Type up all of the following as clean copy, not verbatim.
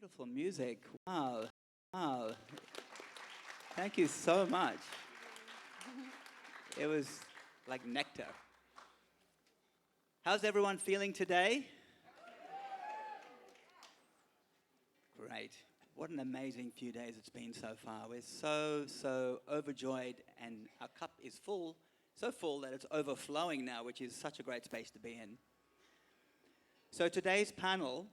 Beautiful music. Wow. Wow. Thank you so much. It was like nectar. How's everyone feeling today? Great. What an amazing few days it's been so far. We're so overjoyed, and our cup is full, so full that it's overflowing now, which is such a great space to be in. So today's panel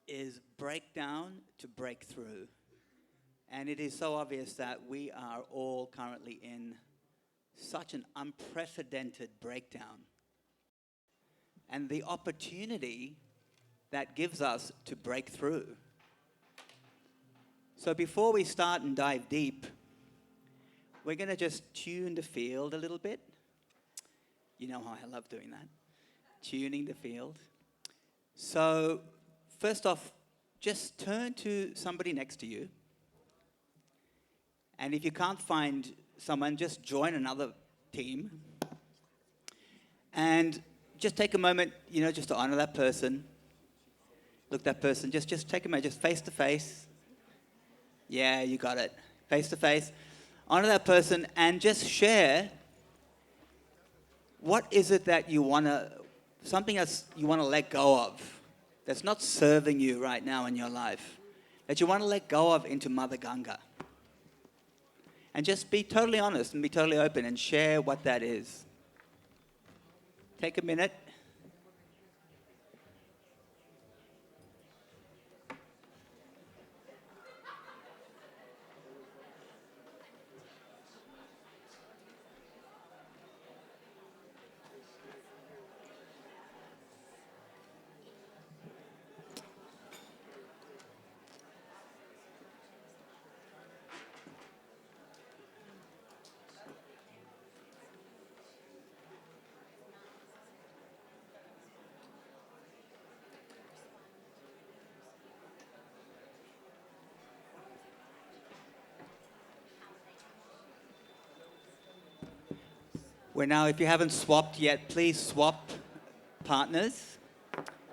is breakdown to breakthrough. And it is so obvious that we are all currently in such an unprecedented breakdown. And the opportunity that gives us to break through. So before we start and dive deep, we're going to just tune the field a little bit. You know how I love doing that. Tuning the field. So first off, just turn to somebody next to you. And if you can't find someone, just join another team. And just take a moment, just to honor that person. Look that person, just take a moment, just face to face. Yeah, you got it. Face to face. Honor that person and just share what is it that you want to, something else you want to let go of that's not serving you right now in your life, that you want to let go of into Mother Ganga. And just be totally honest and be totally open and share what that is. Take a minute. We're now, if you haven't swapped yet, please swap partners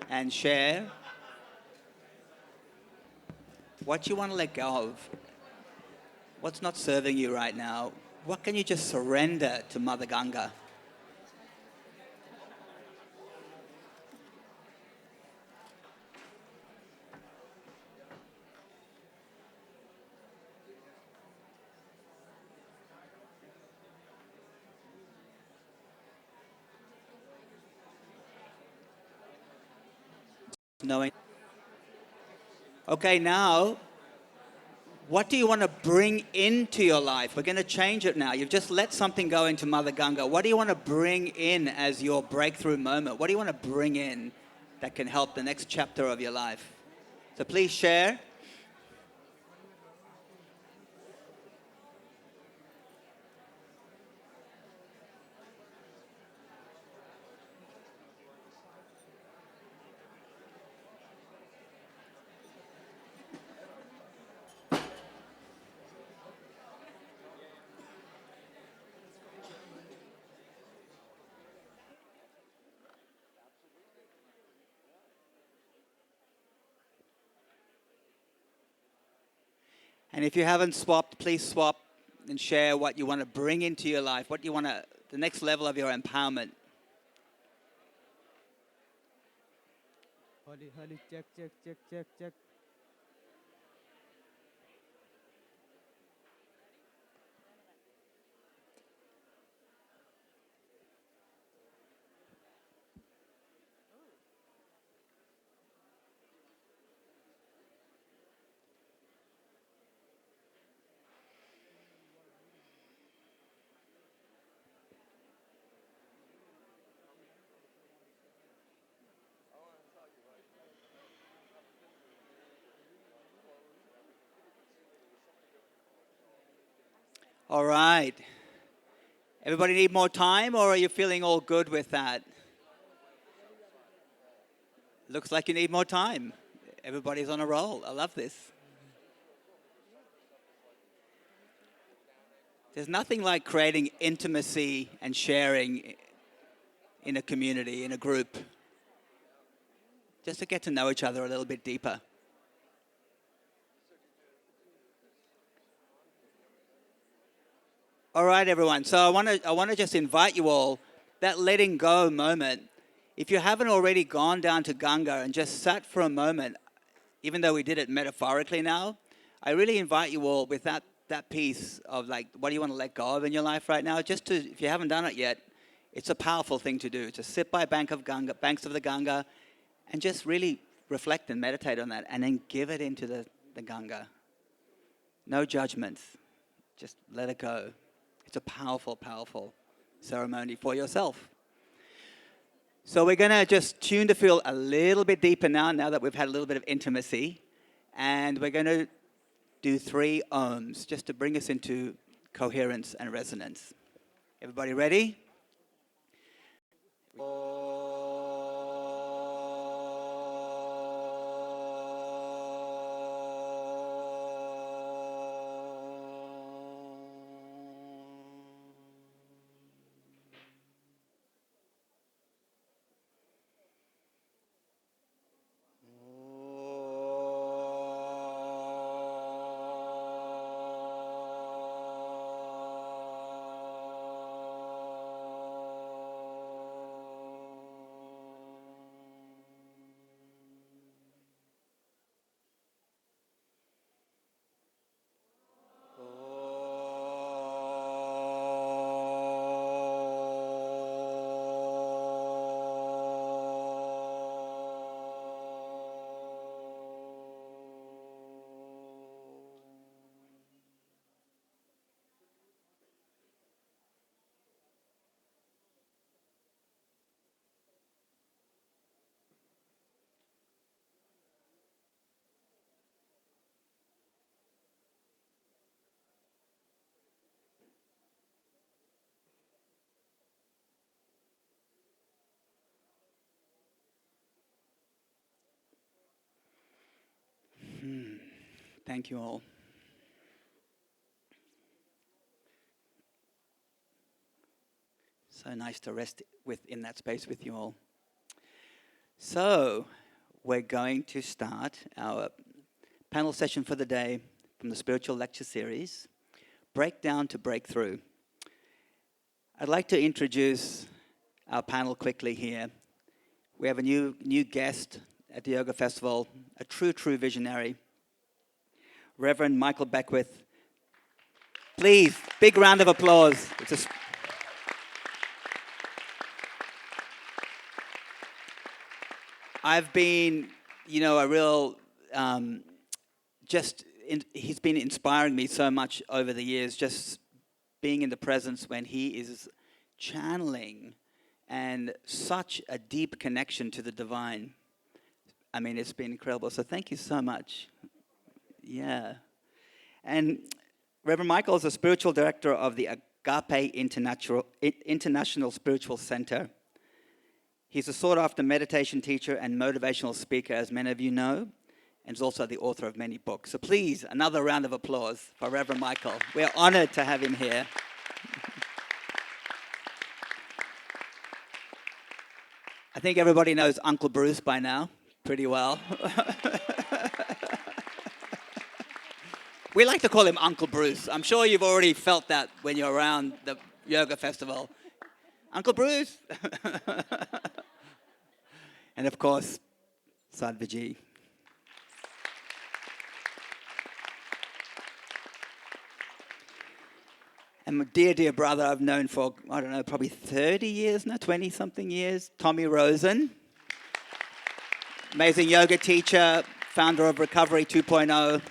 and share what you want to let go of. What's not serving you right now? What can you just surrender to Mother Ganga? Knowing. Okay, now, what do you want to bring into your life? We're going to change it now. You've just let something go into Mother Ganga. What do you want to bring in as your breakthrough moment? What do you want to bring in that can help the next chapter of your life? So please share. And if you haven't swapped, please swap and share what you want to bring into your life, what you want to, the next level of your empowerment. Holly, check. All right. Everybody need more time, or are you feeling all good with that? Looks like you need more time. Everybody's on a roll. I love this. There's nothing like creating intimacy and sharing in a community, in a group, just to get to know each other a little bit deeper. All right, everyone. So I want to just invite you all, that letting go moment. If you haven't already gone down to Ganga and just sat for a moment, even though we did it metaphorically now, I really invite you all with that piece of like, what do you want to let go of in your life right now? Just to, if you haven't done it yet, it's a powerful thing to do. To sit by banks of the Ganga, and just really reflect and meditate on that, and then give it into the Ganga. No judgments. Just let it go. It's a powerful, powerful ceremony for yourself. So we're going to just tune to feel a little bit deeper now that we've had a little bit of intimacy. And we're going to do 3 ohms just to bring us into coherence and resonance. Everybody ready? Thank you all. So nice to rest in that space with you all. So we're going to start our panel session for the day from the Spiritual Lecture Series, Breakdown to Breakthrough. I'd like to introduce our panel quickly here. We have a new guest at the Yoga Festival, a true visionary, Reverend Michael Beckwith. Please, big round of applause. I've been, a real, he's been inspiring me so much over the years, just being in the presence when he is channeling, and such a deep connection to the divine. I mean, it's been incredible. So thank you so much. Yeah. And Reverend Michael is a spiritual director of the Agape International Spiritual Center. He's a sought-after meditation teacher and motivational speaker, as many of you know, and is also the author of many books. So please, another round of applause for Reverend Michael. We're honored to have him here. I think everybody knows Uncle Bruce by now pretty well. We like to call him Uncle Bruce. I'm sure you've already felt that when you're around the yoga festival. Uncle Bruce. And of course, Sadhvi ji. And my dear brother I've known for, I don't know, probably 30 years now, 20-something years, Tommy Rosen. Amazing yoga teacher, founder of Recovery 2.0.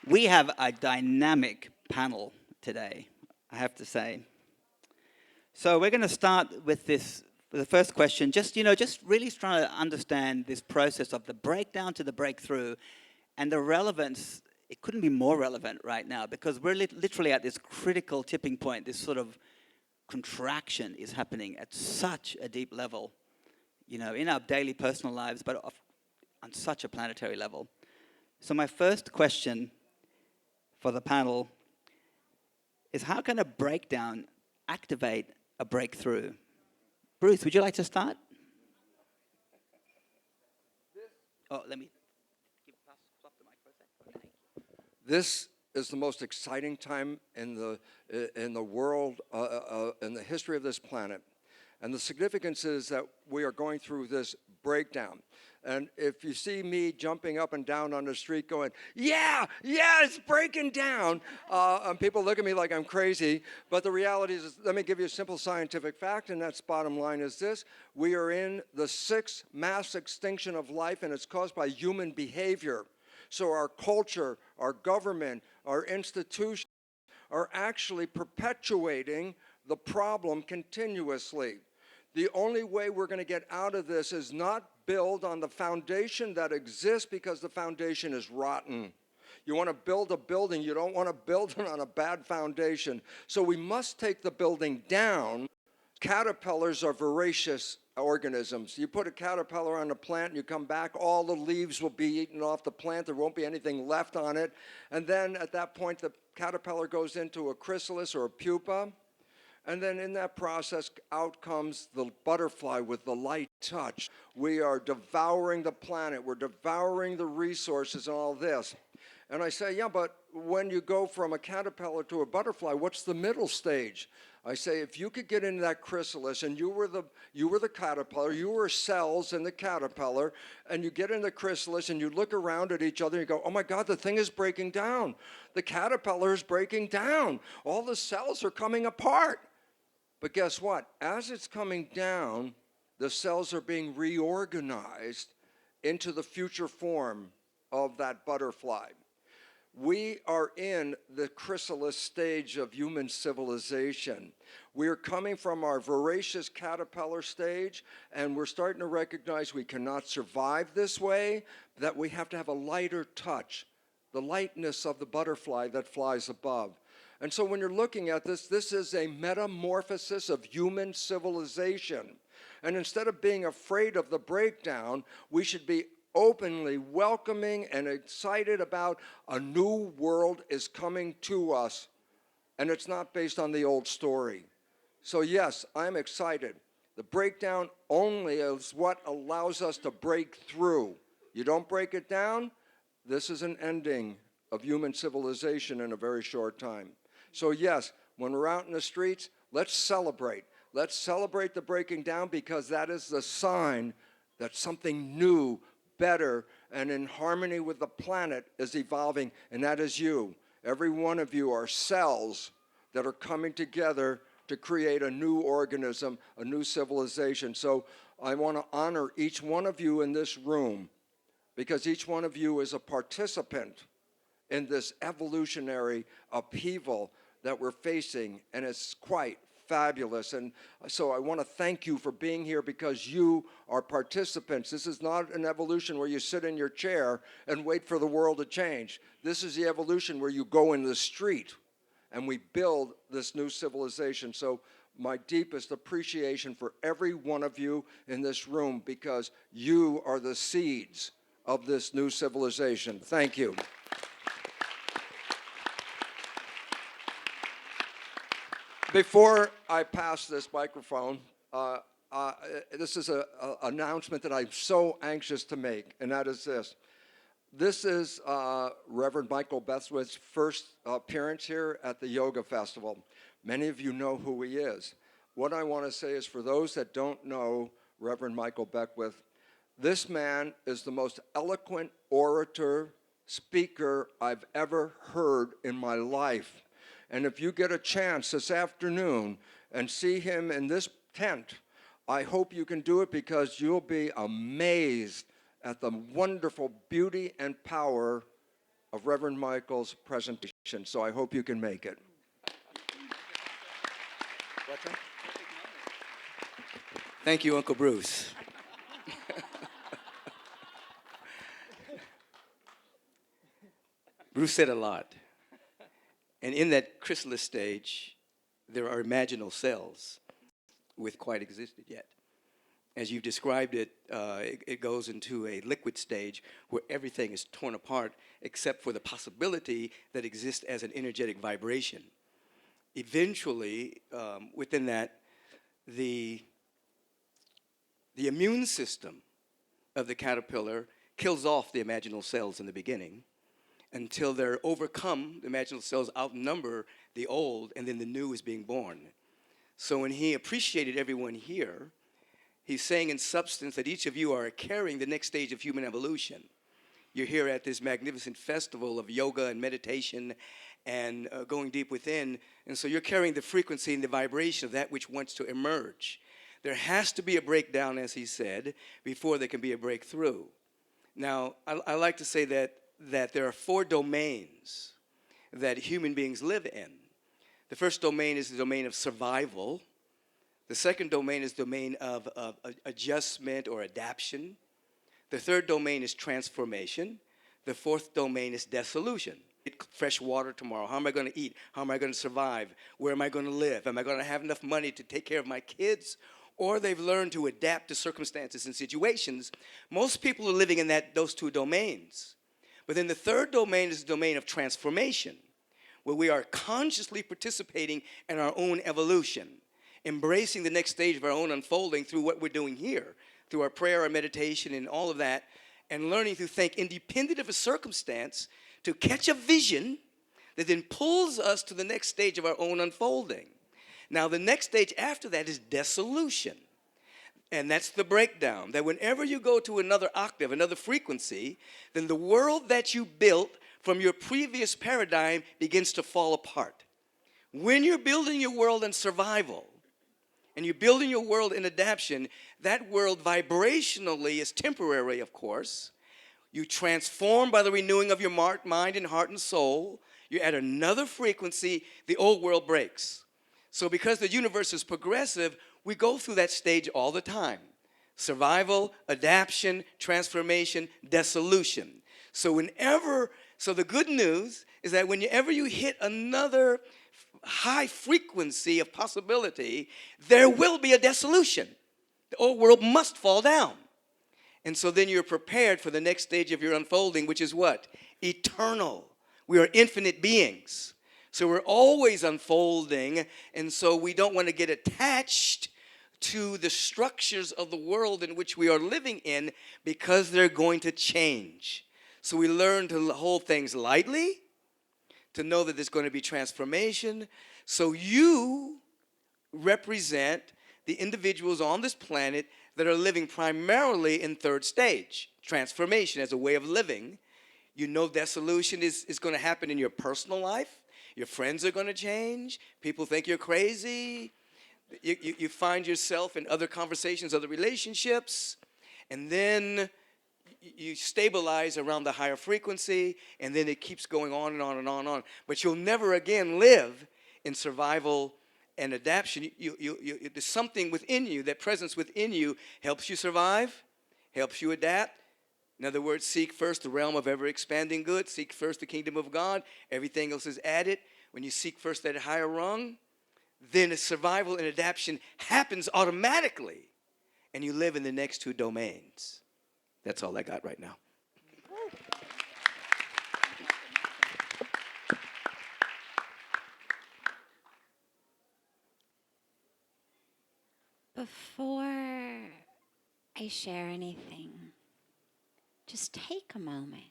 We have a dynamic panel today, I have to say. So we're going to start with the first question, just really trying to understand this process of the breakdown to the breakthrough, and the relevance. It couldn't be more relevant right now, because we're literally at this critical tipping point. This sort of contraction is happening at such a deep level, in our daily personal lives, but on such a planetary level. So my first question for the panel is, how can a breakdown activate a breakthrough? Bruce, would you like to start? Oh, let me flop the mic for a second. This is the most exciting time in the world, in the history of this planet. And the significance is that we are going through this breakdown. And if you see me jumping up and down on the street going, yeah, it's breaking down, and people look at me like I'm crazy, but the reality is, let me give you a simple scientific fact, and that's bottom line is this: we are in the 6th mass extinction of life, and it's caused by human behavior. So our culture, our government, our institutions are actually perpetuating the problem continuously. The only way we're going to get out of this is not build on the foundation that exists, because the foundation is rotten. You want to build a building, you don't want to build it on a bad foundation. So we must take the building down. Caterpillars are voracious organisms. You put a caterpillar on a plant, you come back, all the leaves will be eaten off the plant, there won't be anything left on it. And then at that point, the caterpillar goes into a chrysalis or a pupa. And then in that process, out comes the butterfly with the light touch. We are devouring the planet. We're devouring the resources and all this. And I say, yeah, but when you go from a caterpillar to a butterfly, what's the middle stage? I say, if you could get into that chrysalis and you were the caterpillar, you were cells in the caterpillar, and you get in the chrysalis and you look around at each other and you go, oh my God, the thing is breaking down. The caterpillar is breaking down. All the cells are coming apart. But guess what? As it's coming down, the cells are being reorganized into the future form of that butterfly. We are in the chrysalis stage of human civilization. We are coming from our voracious caterpillar stage, and we're starting to recognize we cannot survive this way, that we have to have a lighter touch, the lightness of the butterfly that flies above. And so when you're looking at this, this is a metamorphosis of human civilization. And instead of being afraid of the breakdown, we should be openly welcoming and excited about a new world is coming to us. And it's not based on the old story. So yes, I'm excited. The breakdown only is what allows us to break through. You don't break it down, this is an ending of human civilization in a very short time. So yes, when we're out in the streets, let's celebrate. Let's celebrate the breaking down, because that is the sign that something new, better, and in harmony with the planet is evolving, and that is you. Every one of you are cells that are coming together to create a new organism, a new civilization. So I want to honor each one of you in this room, because each one of you is a participant in this evolutionary upheaval that we're facing, and it's quite fabulous. And so I want to thank you for being here, because you are participants. This is not an evolution where you sit in your chair and wait for the world to change. This is the evolution where you go in the street and we build this new civilization. So my deepest appreciation for every one of you in this room, because you are the seeds of this new civilization. Thank you. Before I pass this microphone, this is an announcement that I'm so anxious to make, and that is this. This is Reverend Michael Beckwith's first appearance here at the Yoga Festival. Many of you know who he is. What I want to say is, for those that don't know Reverend Michael Beckwith, this man is the most eloquent orator, speaker I've ever heard in my life. And if you get a chance this afternoon and see him in this tent, I hope you can do it, because you'll be amazed at the wonderful beauty and power of Reverend Michael's presentation. So I hope you can make it. Thank you, Uncle Bruce. Bruce said a lot. And in that chrysalis stage, there are imaginal cells with quite existed yet. As you've described it, it goes into a liquid stage where everything is torn apart except for the possibility that exists as an energetic vibration. Eventually, within that, the immune system of the caterpillar kills off the imaginal cells in the beginning, until they're overcome. The imaginal cells outnumber the old, and then the new is being born. So when he appreciated everyone here, he's saying in substance that each of you are carrying the next stage of human evolution. You're here at this magnificent festival of yoga and meditation and going deep within. And so you're carrying the frequency and the vibration of that which wants to emerge. There has to be a breakdown, as he said, before there can be a breakthrough. Now, I like to say that there are 4 domains that human beings live in. The first domain is the domain of survival. The second domain is the domain of adjustment or adaptation. The third domain is transformation. The fourth domain is dissolution. Get fresh water tomorrow. How am I going to eat? How am I going to survive? Where am I going to live? Am I going to have enough money to take care of my kids? Or they've learned to adapt to circumstances and situations. Most people are living in those 2 domains. But then the third domain is the domain of transformation, where we are consciously participating in our own evolution, embracing the next stage of our own unfolding through what we're doing here, through our prayer, our meditation, and all of that, and learning to think independent of a circumstance to catch a vision that then pulls us to the next stage of our own unfolding. Now, the next stage after that is dissolution. And that's the breakdown, that whenever you go to another octave, another frequency, then the world that you built from your previous paradigm begins to fall apart. When you're building your world in survival, and you're building your world in adaptation, that world vibrationally is temporary, of course. You transform by the renewing of your mind and heart and soul. You're at another frequency, the old world breaks. So because the universe is progressive, we go through that stage all the time. Survival, adaptation, transformation, dissolution. So the good news is that whenever you hit another high frequency of possibility, there will be a dissolution. The old world must fall down. And so then you're prepared for the next stage of your unfolding, which is what? Eternal. We are infinite beings. So we're always unfolding, and so we don't want to get attached to the structures of the world in which we are living in because they're going to change. So we learn to hold things lightly, to know that there's going to be transformation. So you represent the individuals on this planet that are living primarily in third stage, transformation as a way of living. You know dissolution is going to happen in your personal life. Your friends are going to change. People think you're crazy. You find yourself in other conversations, other relationships, and then you stabilize around the higher frequency, and then it keeps going on and on and on and on. But you'll never again live in survival and adaptation. There's something within you, that presence within you helps you survive, helps you adapt. In other words, seek first the realm of ever-expanding good. Seek first the kingdom of God. Everything else is added. When you seek first that higher rung, then survival and adaptation happens automatically, and you live in the next 2 domains. That's all I got right now. Before I share anything, just take a moment.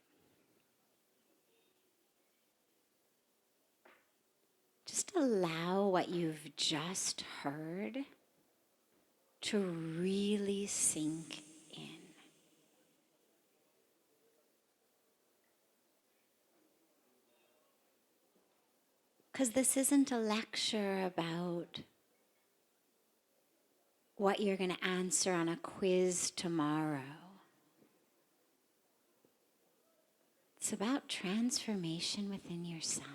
Just allow what you've just heard to really sink in. Because this isn't a lecture about what you're going to answer on a quiz tomorrow. It's about transformation within yourself.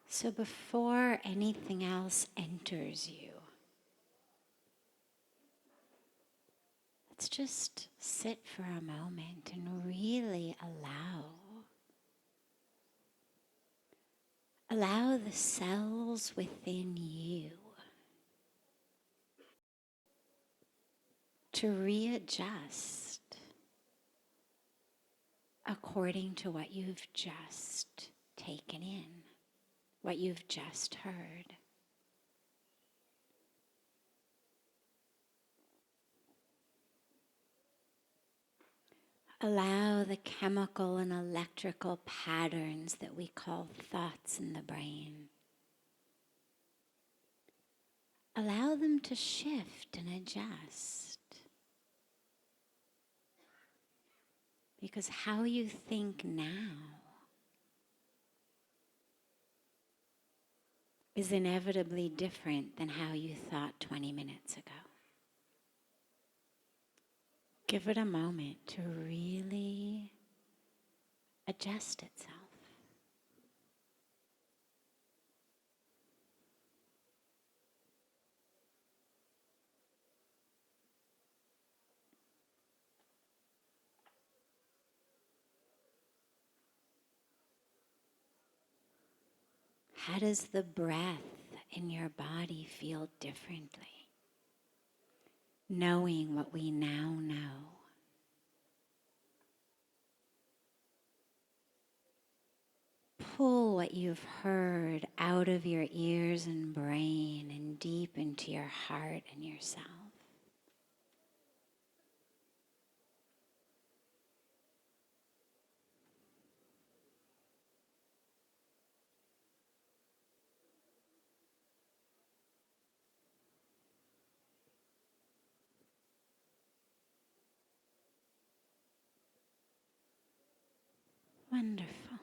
So before anything else enters you, let's just sit for a moment and really allow the cells within you to readjust according to what you've just taken in, what you've just heard. Allow the chemical and electrical patterns that we call thoughts in the brain. Allow them to shift and adjust. Because how you think now is inevitably different than how you thought 20 minutes ago. Give it a moment to really adjust itself. How does the breath in your body feel differently? Knowing what we now know. Pull what you've heard out of your ears and brain and deep into your heart and yourself. Wonderful.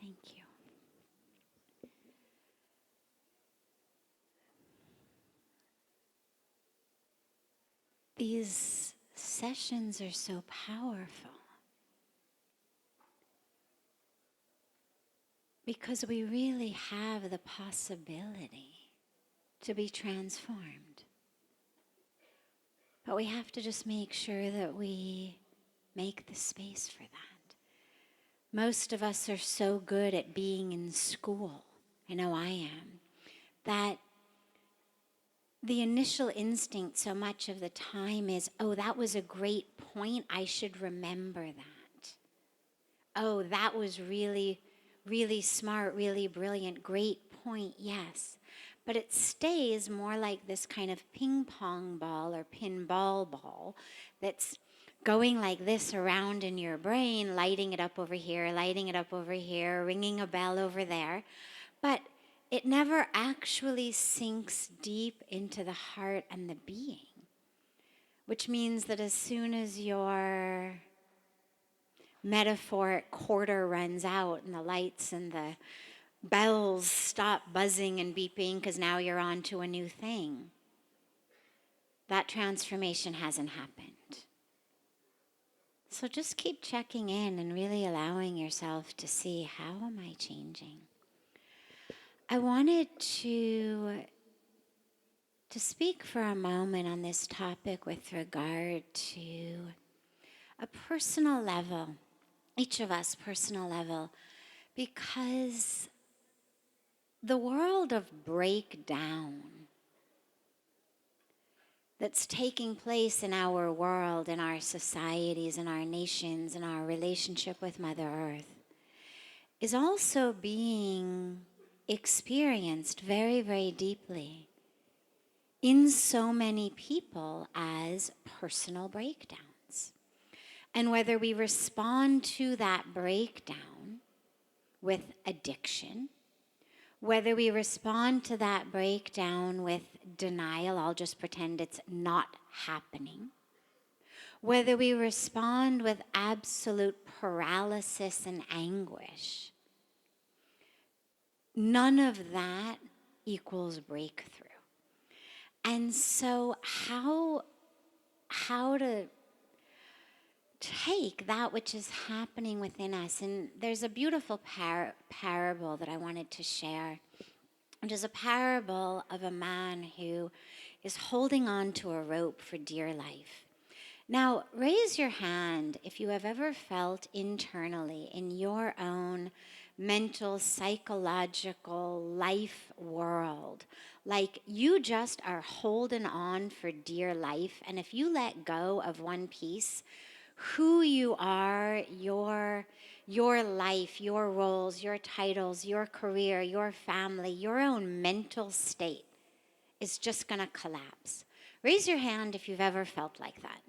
Thank you. These sessions are so powerful because we really have the possibility to be transformed. But we have to just make sure that we make the space for that. Most of us are so good at being in school, I know I am, that the initial instinct so much of the time is, oh, that was a great point, I should remember that. Oh, that was really, really smart, really brilliant, great point, yes. But it stays more like this kind of ping pong ball or pinball ball that's going like this around in your brain, lighting it up over here, lighting it up over here, ringing a bell over there. But it never actually sinks deep into the heart and the being, which means that as soon as your metaphoric quarter runs out and the lights and the bells stop buzzing and beeping because now you're on to a new thing, that transformation hasn't happened. So just keep checking in and really allowing yourself to see, how am I changing? I wanted to speak for a moment on this topic with regard to a personal level, each of us personal level, because the world of breakdown that's taking place in our world, in our societies, in our nations, in our relationship with Mother Earth, is also being experienced very, very deeply in so many people as personal breakdowns. And whether we respond to that breakdown with addiction, whether we respond to that breakdown with denial, I'll just pretend it's not happening, whether we respond with absolute paralysis and anguish, none of that equals breakthrough. And so how to take that which is happening within us. And there's a beautiful parable that I wanted to share, which is a parable of a man who is holding on to a rope for dear life. Now, raise your hand if you have ever felt internally in your own mental, psychological life world, like you just are holding on for dear life, and if you let go of one piece, who you are, your life, your roles, your titles, your career, your family, your own mental state is just going to collapse. Raise your hand if you've ever felt like that.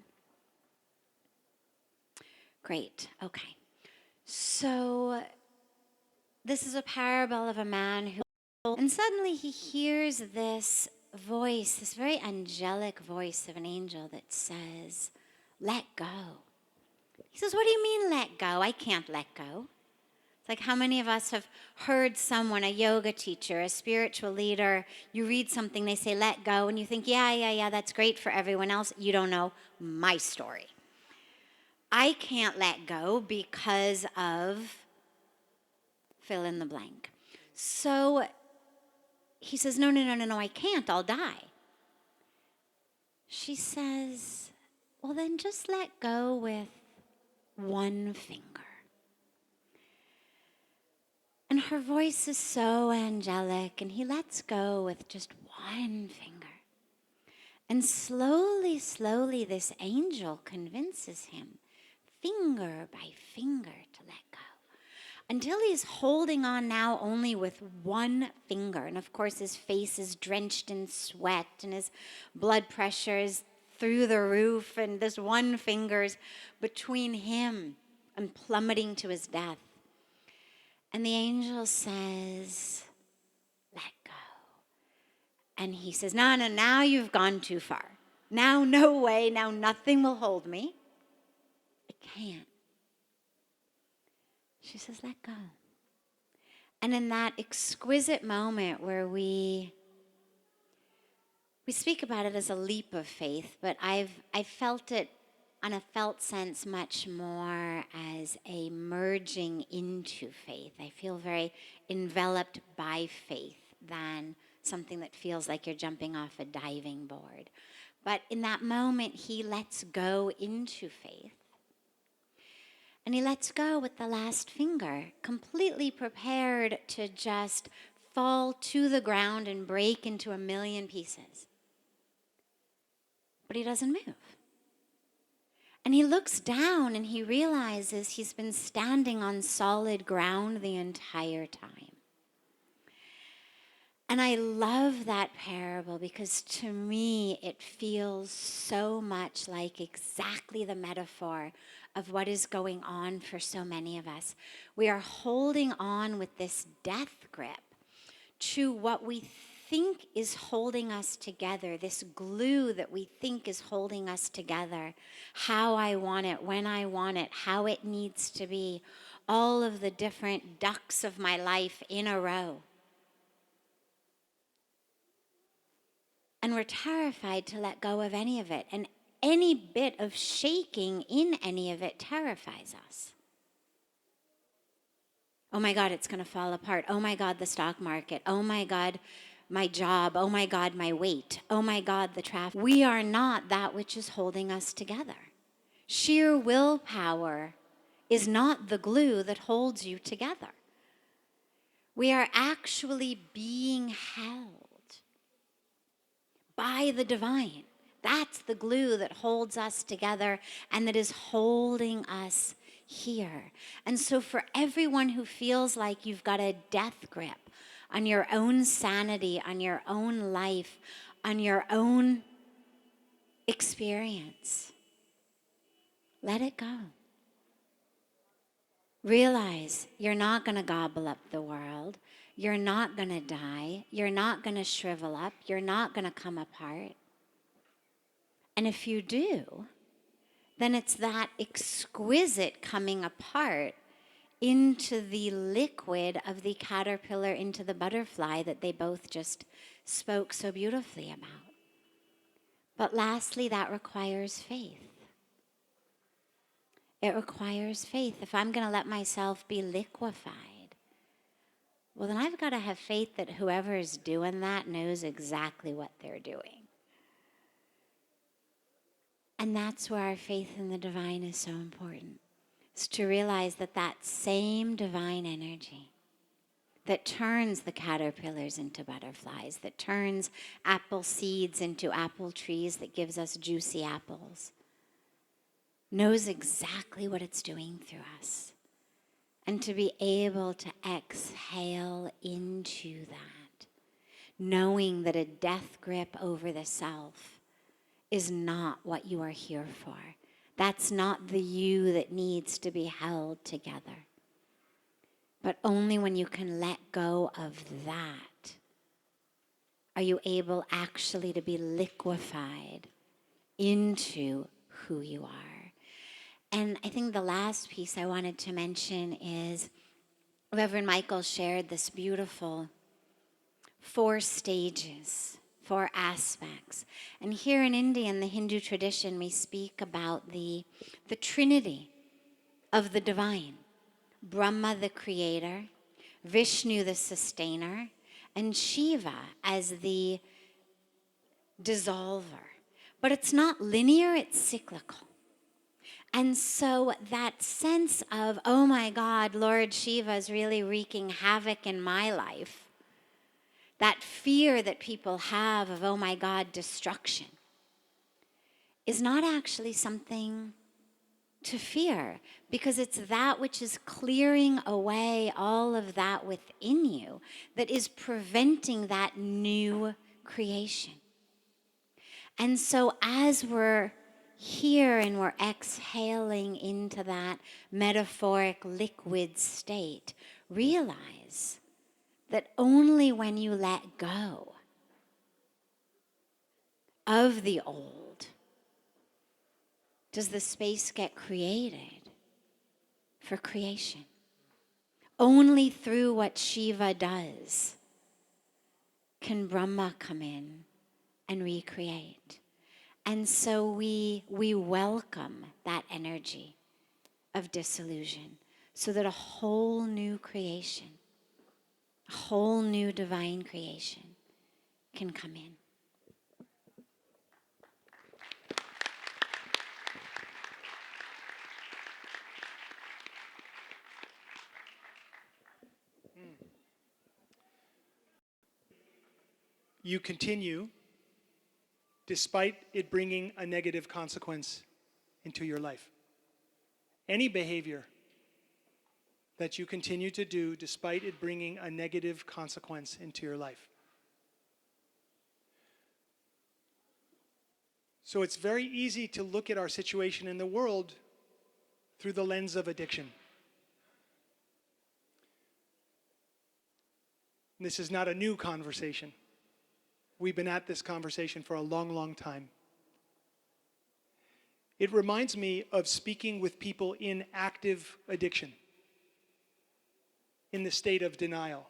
Great. Okay. So this is a parable of a man who, and suddenly he hears this voice, this very angelic voice of an angel that says, let go. He says, what do you mean let go? I can't let go. It's like how many of us have heard someone, a yoga teacher, a spiritual leader, you read something, they say let go, and you think, yeah, that's great for everyone else. You don't know my story. I can't let go because of fill in the blank. So he says, no, I can't, I'll die. She says, well, then just let go with one finger. And her voice is so angelic, and he lets go with just one finger. And slowly, this angel convinces him, finger by finger, to let go. Until he's holding on now only with one finger. And of course, his face is drenched in sweat, and his blood pressure is through the roof, and this one finger's between him and plummeting to his death. And the angel says, let go. And he says, no, now you've gone too far. Now, no way, now nothing will hold me. It can't. She says, let go. And in that exquisite moment where we speak about it as a leap of faith, but I've felt it on a felt sense much more as a merging into faith. I feel very enveloped by faith than something that feels like you're jumping off a diving board. But in that moment, he lets go into faith. And he lets go with the last finger, completely prepared to just fall to the ground and break into a million pieces. But he doesn't move. And he looks down and he realizes he's been standing on solid ground the entire time. And I love that parable because to me it feels so much like exactly the metaphor of what is going on for so many of us. We are holding on with this death grip to what we think is holding us together, this glue that we think is holding us together, how I want it, when I want it, how it needs to be, all of the different ducks of my life in a row. And we're terrified to let go of any of it. And any bit of shaking in any of it terrifies us. Oh my God, it's going to fall apart. Oh my God, the stock market. Oh my God, my job. Oh my God, my weight. Oh my God, the traffic. We are not that which is holding us together. Sheer willpower is not the glue that holds you together. We are actually being held by the divine. That's the glue that holds us together and that is holding us here. And so for everyone who feels like you've got a death grip on your own sanity, on your own life, on your own experience, let it go. Realize you're not going to gobble up the world. You're not going to die. You're not going to shrivel up. You're not going to come apart. And if you do, then it's that exquisite coming apart into the liquid of the caterpillar into the butterfly that they both just spoke so beautifully about. But lastly, that requires faith. It requires faith. If I'm going to let myself be liquefied, well, then I've got to have faith that whoever is doing that knows exactly what they're doing. And that's where our faith in the divine is so important. It's to realize that that same divine energy that turns the caterpillars into butterflies, that turns apple seeds into apple trees, that gives us juicy apples, knows exactly what it's doing through us. And to be able to exhale into that, knowing that a death grip over the self is not what you are here for. That's not the you that needs to be held together. But only when you can let go of that are you able actually to be liquefied into who you are. And I think the last piece I wanted to mention is Reverend Michael shared this beautiful 4 stages, 4 aspects. And here in India, in the Hindu tradition, we speak about the trinity of the divine. Brahma, the creator, Vishnu, the sustainer, and Shiva as the dissolver. But it's not linear, it's cyclical. And so that sense of, oh my God, Lord Shiva is really wreaking havoc in my life, that fear that people have of, oh my God, destruction, is not actually something to fear, because it's that which is clearing away all of that within you that is preventing that new creation. And so as we're here and we're exhaling into that metaphoric liquid state, realize that only when you let go of the old does the space get created for creation. Only through what Shiva does can Brahma come in and recreate. And so we welcome that energy of disillusion so that a whole new creation, a whole new divine creation can come in. You continue despite it bringing a negative consequence into your life. Any behavior that you continue to do despite it bringing a negative consequence into your life. So it's very easy to look at our situation in the world through the lens of addiction. This is not a new conversation. We've been at this conversation for a long, long time. It reminds me of speaking with people in active addiction, in the state of denial,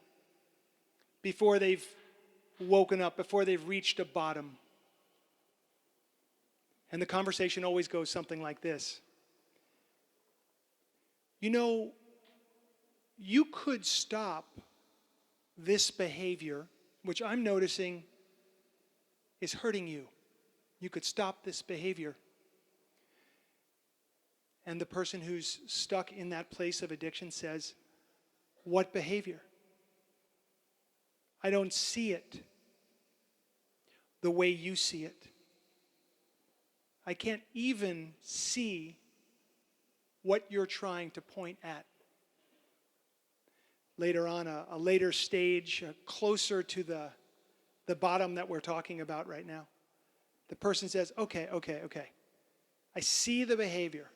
before they've woken up, before they've reached a bottom. And the conversation always goes something like this. You know, you could stop this behavior, which I'm noticing is hurting you. You could stop this behavior. And the person who's stuck in that place of addiction says, what behavior? I don't see it the way you see it. I can't even see what you're trying to point at. Later on, a later stage, closer to the bottom that we're talking about right now, the person says, okay. I see the behavior.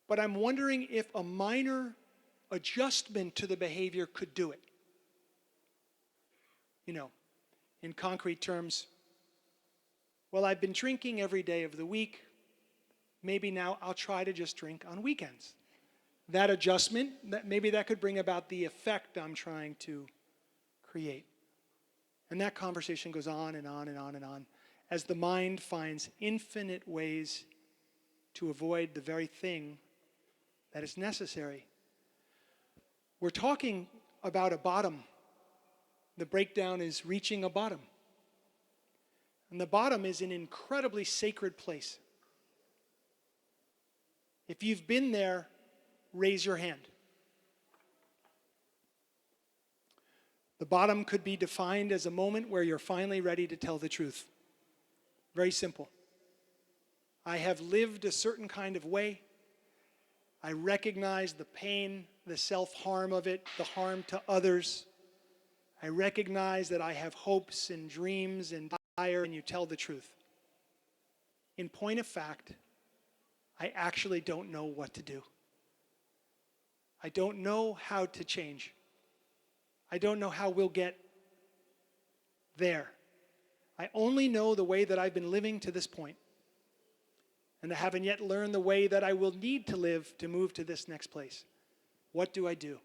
But I'm wondering if a minor adjustment to the behavior could do it. You know, in concrete terms, well, I've been drinking every day of the week. Maybe now I'll try to just drink on weekends. That adjustment, maybe that could bring about the effect I'm trying to create. And that conversation goes on and on and on and on as the mind finds infinite ways to avoid the very thing that is necessary. We're talking about a bottom. The breakdown is reaching a bottom. And the bottom is an incredibly sacred place. If you've been there, raise your hand. The bottom could be defined as a moment where you're finally ready to tell the truth. Very simple. I have lived a certain kind of way. I recognize the pain, the self-harm of it, the harm to others. I recognize that I have hopes and dreams and desire, and you tell the truth. in point of fact, I actually don't know what to do. I don't know how to change. I don't know how we'll get there. I only know the way that I've been living to this point. And I haven't yet learned the way that I will need to live to move to this next place. What do I do?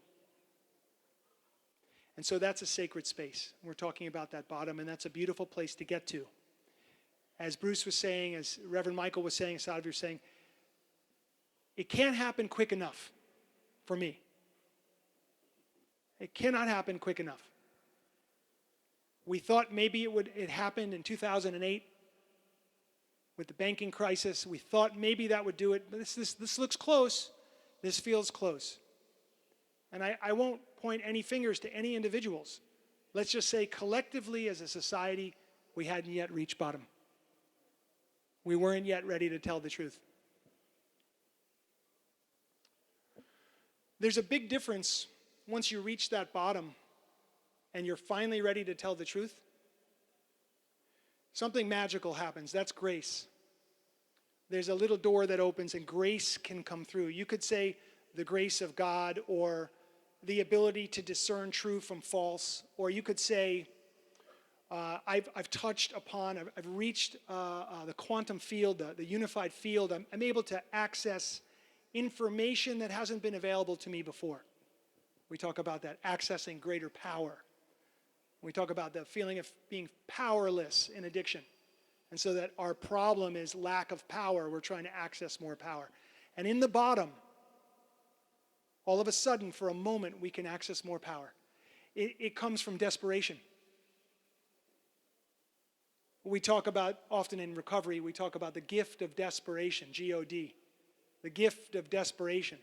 And so that's a sacred space. We're talking about that bottom, and that's a beautiful place to get to. As Bruce was saying, as Reverend Michael was saying, as Sadhvi was saying, it can't happen quick enough for me. It cannot happen quick enough. We thought maybe it happened in 2008 with the banking crisis. We thought maybe that would do it, but this looks close. This feels close. And I won't point any fingers to any individuals. Let's just say collectively as a society, we hadn't yet reached bottom. We weren't yet ready to tell the truth. There's a big difference once you reach that bottom and you're finally ready to tell the truth. Something magical happens. That's grace. There's a little door that opens and grace can come through. You could say the grace of God, or the ability to discern true from false, or you could say I've touched upon, I've reached the quantum field, the unified field. I'm able to access information that hasn't been available to me before. We talk about that, accessing greater power. We talk about the feeling of being powerless in addiction. And so that our problem is lack of power. We're trying to access more power. And in the bottom, all of a sudden, for a moment, we can access more power. It comes from desperation. We talk about, often in recovery, we talk about the gift of desperation, G-O-D. The gift of desperation.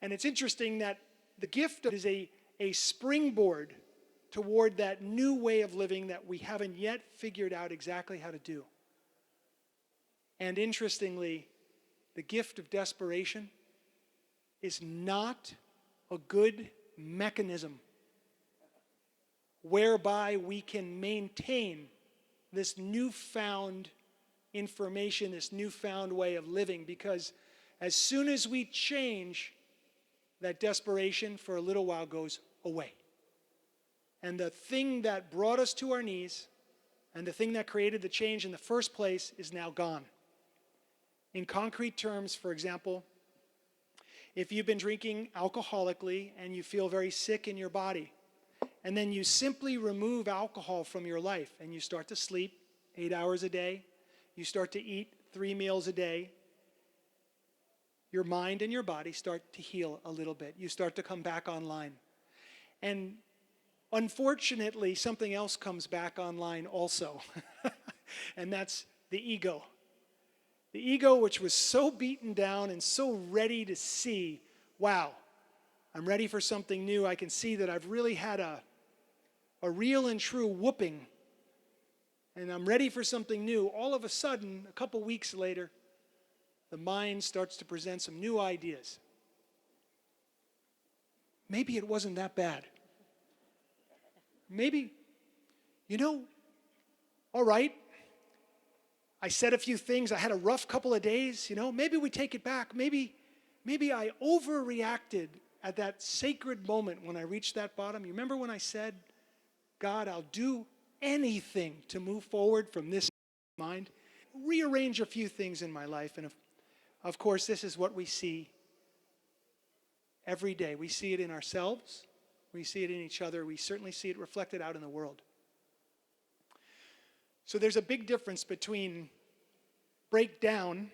And it's interesting that the gift is a springboard toward that new way of living that we haven't yet figured out exactly how to do. And interestingly, the gift of desperation is not a good mechanism whereby we can maintain this newfound information, this newfound way of living, because as soon as we change, that desperation for a little while goes away. And the thing that brought us to our knees and the thing that created the change in the first place is now gone. In concrete terms, for example, if you've been drinking alcoholically and you feel very sick in your body, and then you simply remove alcohol from your life and you start to sleep 8 hours a day, you start to eat 3 meals a day, your mind and your body start to heal a little bit. You start to come back online. And unfortunately, something else comes back online also, and that's the ego. The ego, which was so beaten down and so ready to see, wow, I'm ready for something new. I can see that I've really had a real and true whooping, and I'm ready for something new. All of a sudden, a couple weeks later, the mind starts to present some new ideas. Maybe it wasn't that bad. Maybe, all right, I said a few things. I had a rough couple of days, maybe we take it back. Maybe I overreacted at that sacred moment when I reached that bottom. You remember when I said, God, I'll do anything to move forward from this mind? Rearrange a few things in my life. And of course, this is what we see every day. We see it in ourselves. We see it in each other. We certainly see it reflected out in the world. So there's a big difference between breakdown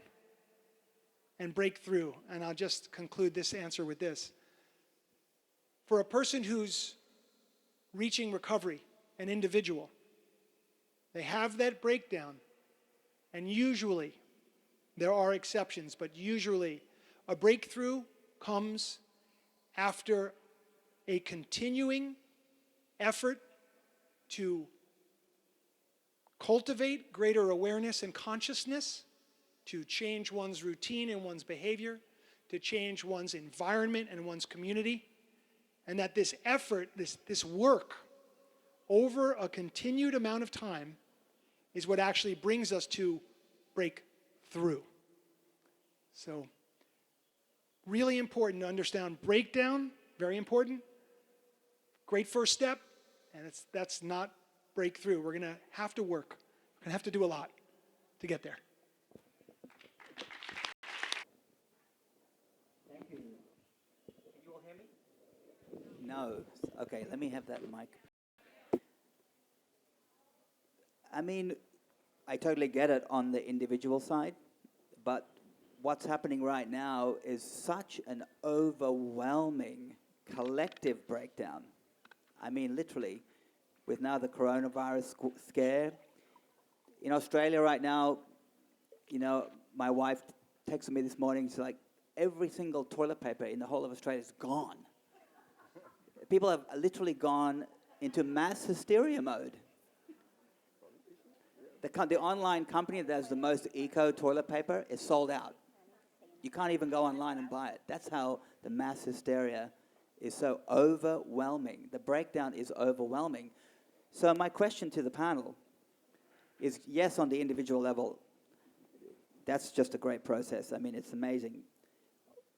and breakthrough. And I'll just conclude this answer with this. For a person who's reaching recovery, an individual, they have that breakdown. And usually, there are exceptions, but usually a breakthrough comes after a continuing effort to cultivate greater awareness and consciousness, to change one's routine and one's behavior, to change one's environment and one's community, and that this effort, this work, over a continued amount of time, is what actually brings us to breakthrough. So, really important to understand breakdown, very important. Great first step, and that's not breakthrough. We're going to have to work. We're going to have to do a lot to get there. Thank you. Can you all hear me? No. Okay, let me have that mic. I mean, I totally get it on the individual side, but what's happening right now is such an overwhelming collective breakdown. I mean, literally, with now the coronavirus scare. In Australia right now, you know, my wife texted me this morning, she's like, every single toilet paper in the whole of Australia is gone. People have literally gone into mass hysteria mode. The online company that has the most eco toilet paper is sold out. You can't even go online and buy it. That's how the mass hysteria is so overwhelming. The breakdown is overwhelming. So my question to the panel is, yes, on the individual level, that's just a great process. I mean, it's amazing.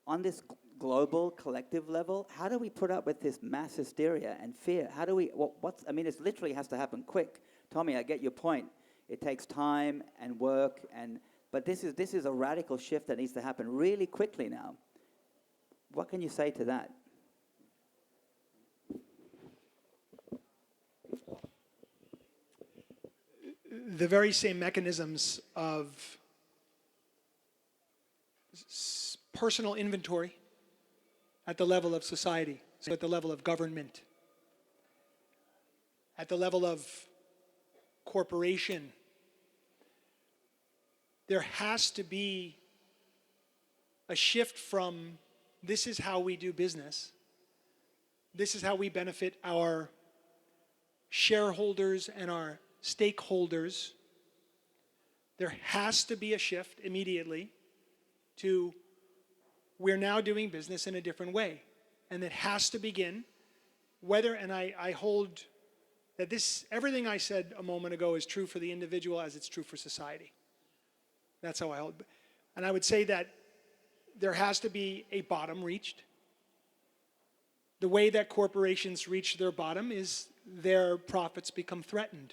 On this global, collective level, how do we put up with this mass hysteria and fear? How do we, I mean, it literally has to happen quick. Tommy, I get your point. It takes time and work, but this is a radical shift that needs to happen really quickly now. What can you say to that? The very same mechanisms of personal inventory at the level of society, so at the level of government, at the level of corporation, there has to be a shift from this is how we do business, this is how we benefit our shareholders and our stakeholders. There has to be a shift immediately to we're now doing business in a different way. And it has to begin, and I hold that everything I said a moment ago is true for the individual as it's true for society. That's how I hold. And I would say that there has to be a bottom reached. The way that corporations reach their bottom is their profits become threatened.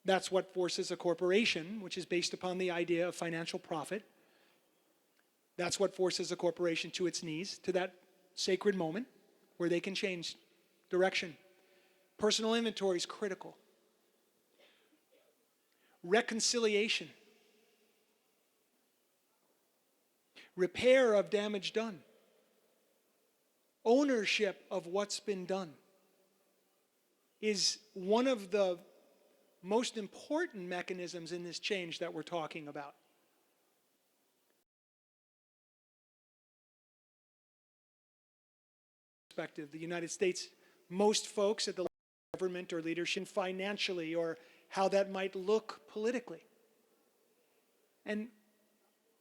That's what forces a corporation, which is based upon the idea of financial profit. That's what forces a corporation to its knees, to that sacred moment where they can change direction. Personal inventory is critical. Reconciliation. Repair of damage done. Ownership of what's been done is one of the most important mechanisms in this change that we're talking about. The United States, most folks at the government or leadership financially, or how that might look politically. And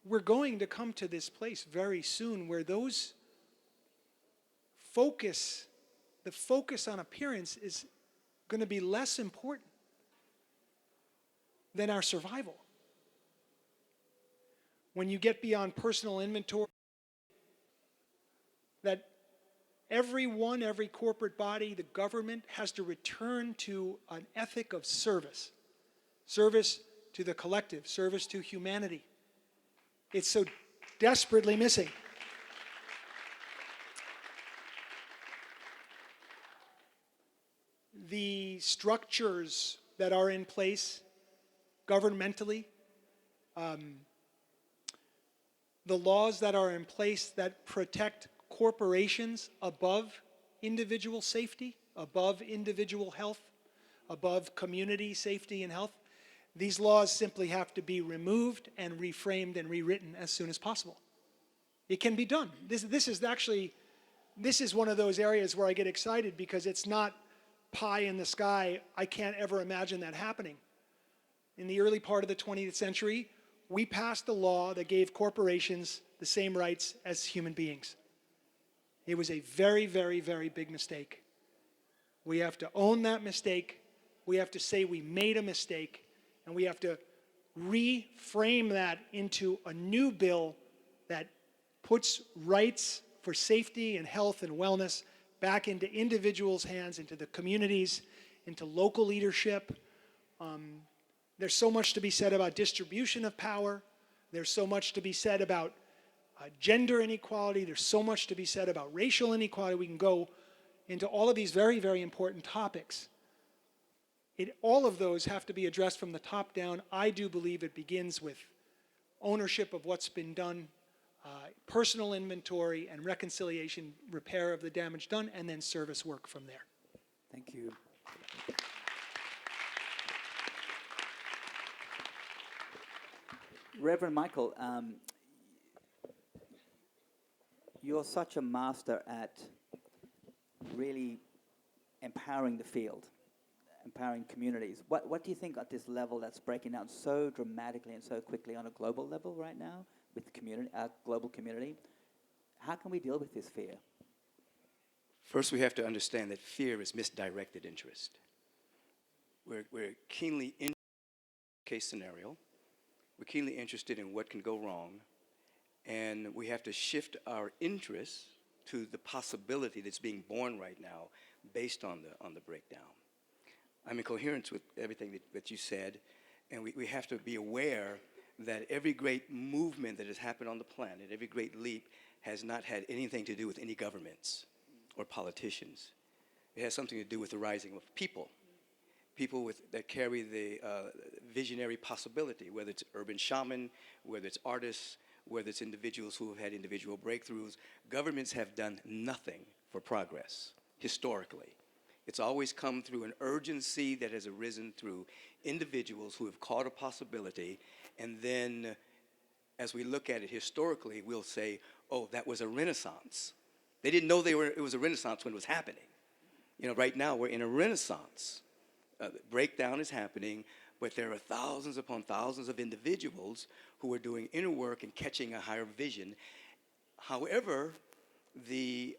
we're going to come to this place very soon where the focus on appearance is going to be less important than our survival. When you get beyond personal inventory, that every corporate body, the government, has to return to an ethic of service. Service to the collective, service to humanity. It's so desperately missing. The structures that are in place governmentally, the laws that are in place that protect corporations above individual safety, above individual health, above community safety and health, these laws simply have to be removed and reframed and rewritten as soon as possible. It can be done. This is one of those areas where I get excited because it's not pie in the sky. I can't ever imagine that happening. In the early part of the 20th century, we passed a law that gave corporations the same rights as human beings. It was a very, very, very big mistake. We have to own that mistake We have to say we made a mistake, and we have to reframe that into a new bill that puts rights for safety and health and wellness back into individuals' hands, into the communities, into local leadership. There's so much to be said about distribution of power. There's so much to be said about gender inequality. There's so much to be said about racial inequality. We can go into all of these very, very important topics. All of those have to be addressed from the top down. I do believe it begins with ownership of what's been done, personal inventory and reconciliation, repair of the damage done, and then service work from there. Thank you. Reverend Michael, you're such a master at really empowering the field, empowering communities. What do you think at this level that's breaking down so dramatically and so quickly on a global level right now with the community, our global community? How can we deal with this fear? First, we have to understand that fear is misdirected interest. We're keenly in case scenario. We're keenly interested in what can go wrong, and we have to shift our interest to the possibility that's being born right now based on the breakdown. I'm in coherence with everything that you said, and we have to be aware that every great movement that has happened on the planet, every great leap, has not had anything to do with any governments or politicians. It has something to do with the rising of people that carry the visionary possibility, whether it's urban shaman, whether it's artists, whether it's individuals who have had individual breakthroughs. Governments have done nothing for progress, historically. It's always come through an urgency that has arisen through individuals who have caught a possibility, and then as we look at it historically, we'll say, oh, that was a renaissance. They didn't know it was a renaissance when it was happening. You know, right now we're in a renaissance. Breakdown is happening, but there are thousands upon thousands of individuals who are doing inner work and catching a higher vision. However, the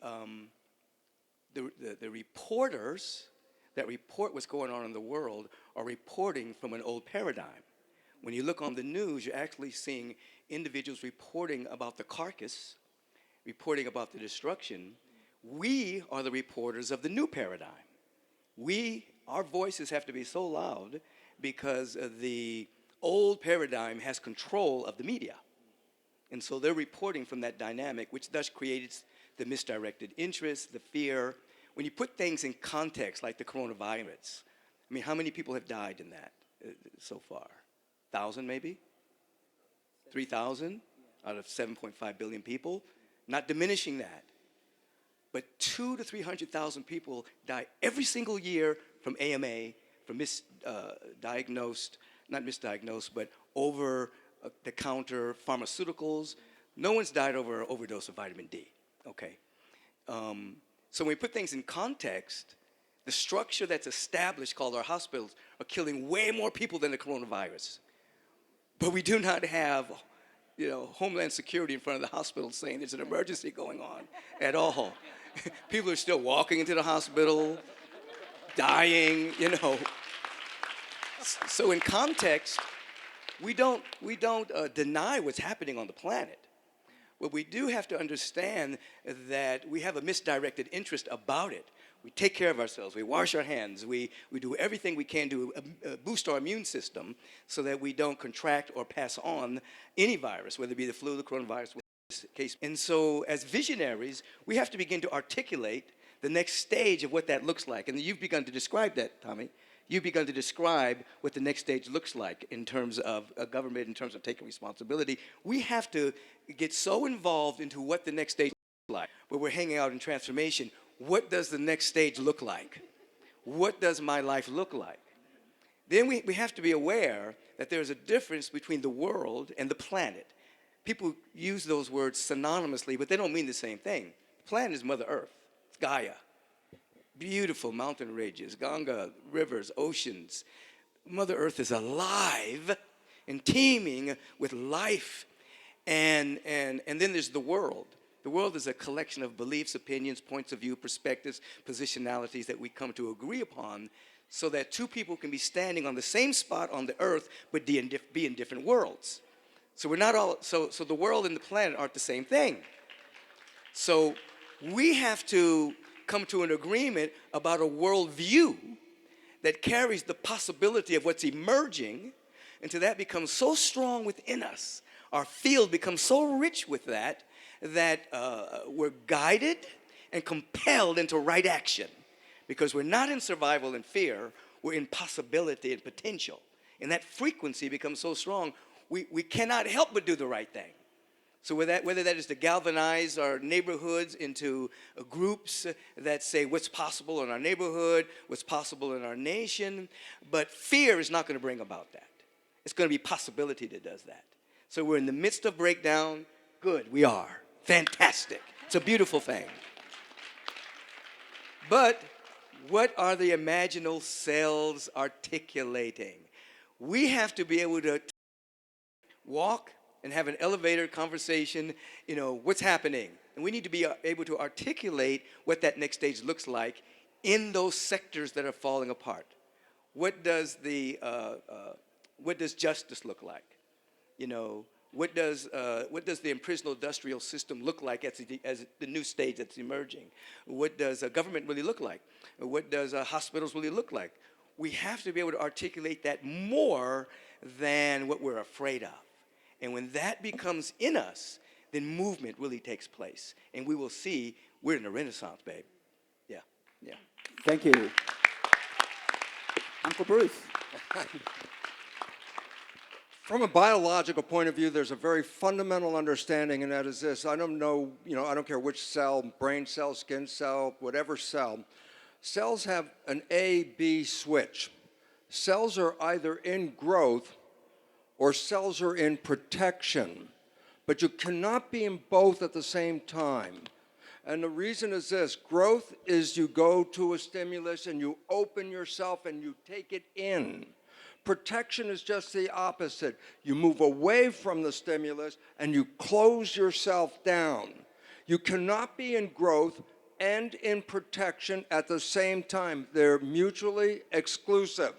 reporters that report what's going on in the world are reporting from an old paradigm. When you look on the news, you're actually seeing individuals reporting about the carcass, reporting about the destruction. We are the reporters of the new paradigm. Our voices have to be so loud because the old paradigm has control of the media. And so they're reporting from that dynamic, which thus creates the misdirected interest, the fear. When you put things in context, like the coronavirus, I mean, how many people have died in that so far? 1,000 maybe? 3,000 out of 7.5 billion people? Not diminishing that. But 200,000 to 300,000 people die every single year from AMA, from not misdiagnosed, but over-the-counter pharmaceuticals. No one's died over an overdose of vitamin D, okay? So when we put things in context, the structure that's established called our hospitals are killing way more people than the coronavirus. But we do not have, Homeland Security in front of the hospital saying there's an emergency going on at all. People are still walking into the hospital, dying, So in context, we don't deny what's happening on the planet. But we do have to understand that we have a misdirected interest about it. We take care of ourselves. We wash our hands. We do everything we can to boost our immune system so that we don't contract or pass on any virus, whether it be the flu, the coronavirus, case. And so as visionaries, we have to begin to articulate the next stage of what that looks like. And you've begun to describe that, Tommy. You've begun to describe what the next stage looks like in terms of a government, in terms of taking responsibility. We have to get so involved into what the next stage looks like. Where we're hanging out in transformation, what does the next stage look like? What does my life look like? Then we have to be aware that there's a difference between the world and the planet. People use those words synonymously, but they don't mean the same thing. The planet is Mother Earth. It's Gaia. Beautiful mountain ranges, Ganga, rivers, oceans. Mother Earth is alive and teeming with life. And then there's the world. The world is a collection of beliefs, opinions, points of view, perspectives, positionalities that we come to agree upon so that two people can be standing on the same spot on the earth, but be in different worlds. So we're not all, so the world and the planet aren't the same thing. So we have to come to an agreement about a worldview that carries the possibility of what's emerging until that becomes so strong within us. Our field becomes so rich with that we're guided and compelled into right action, because we're not in survival and fear, we're in possibility and potential. And that frequency becomes so strong, we cannot help but do the right thing. So whether that is to galvanize our neighborhoods into groups that say what's possible in our neighborhood, what's possible in our nation, but fear is not going to bring about that. It's going to be possibility that does that. So we're in the midst of breakdown. Good, we are. Fantastic. It's a beautiful thing. But what are the imaginal cells articulating? We have to be able to walk and have an elevator conversation, what's happening. And we need to be able to articulate what that next stage looks like in those sectors that are falling apart. What does justice look like? What does the imperial industrial system look like as the new stage that's emerging? What does government really look like? What does hospitals really look like? We have to be able to articulate that more than what we're afraid of. And when that becomes in us, then movement really takes place. And we will see we're in a renaissance, babe. Yeah. Thank you. Uncle Bruce. From a biological point of view, there's a very fundamental understanding, and that is this. I don't know, I don't care which cell, brain cell, skin cell, whatever cell. Cells have an A-B switch. Cells are either in growth or cells are in protection. But you cannot be in both at the same time. And the reason is this. Growth is you go to a stimulus and you open yourself and you take it in. Protection is just the opposite. You move away from the stimulus and you close yourself down. You cannot be in growth and in protection at the same time. They're mutually exclusive.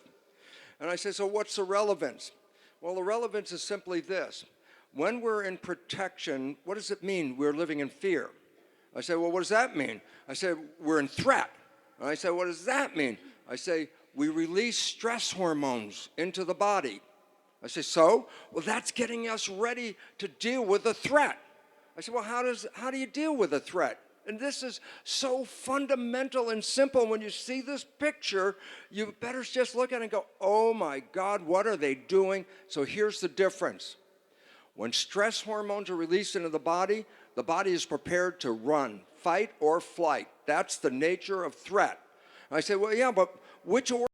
And I say, so what's the relevance? Well, the relevance is simply this. When we're in protection, what does it mean? We're living in fear. I say, well, what does that mean? I say, we're in threat. And I say, what does that mean? I say, we release stress hormones into the body. I say, so? Well, that's getting us ready to deal with a threat. I say, well, how do you deal with a threat? And this is so fundamental and simple. When you see this picture, you better just look at it and go, oh my God, what are they doing? So here's the difference. When stress hormones are released into the body is prepared to run, fight or flight. That's the nature of threat. And I say, well, yeah, but which organ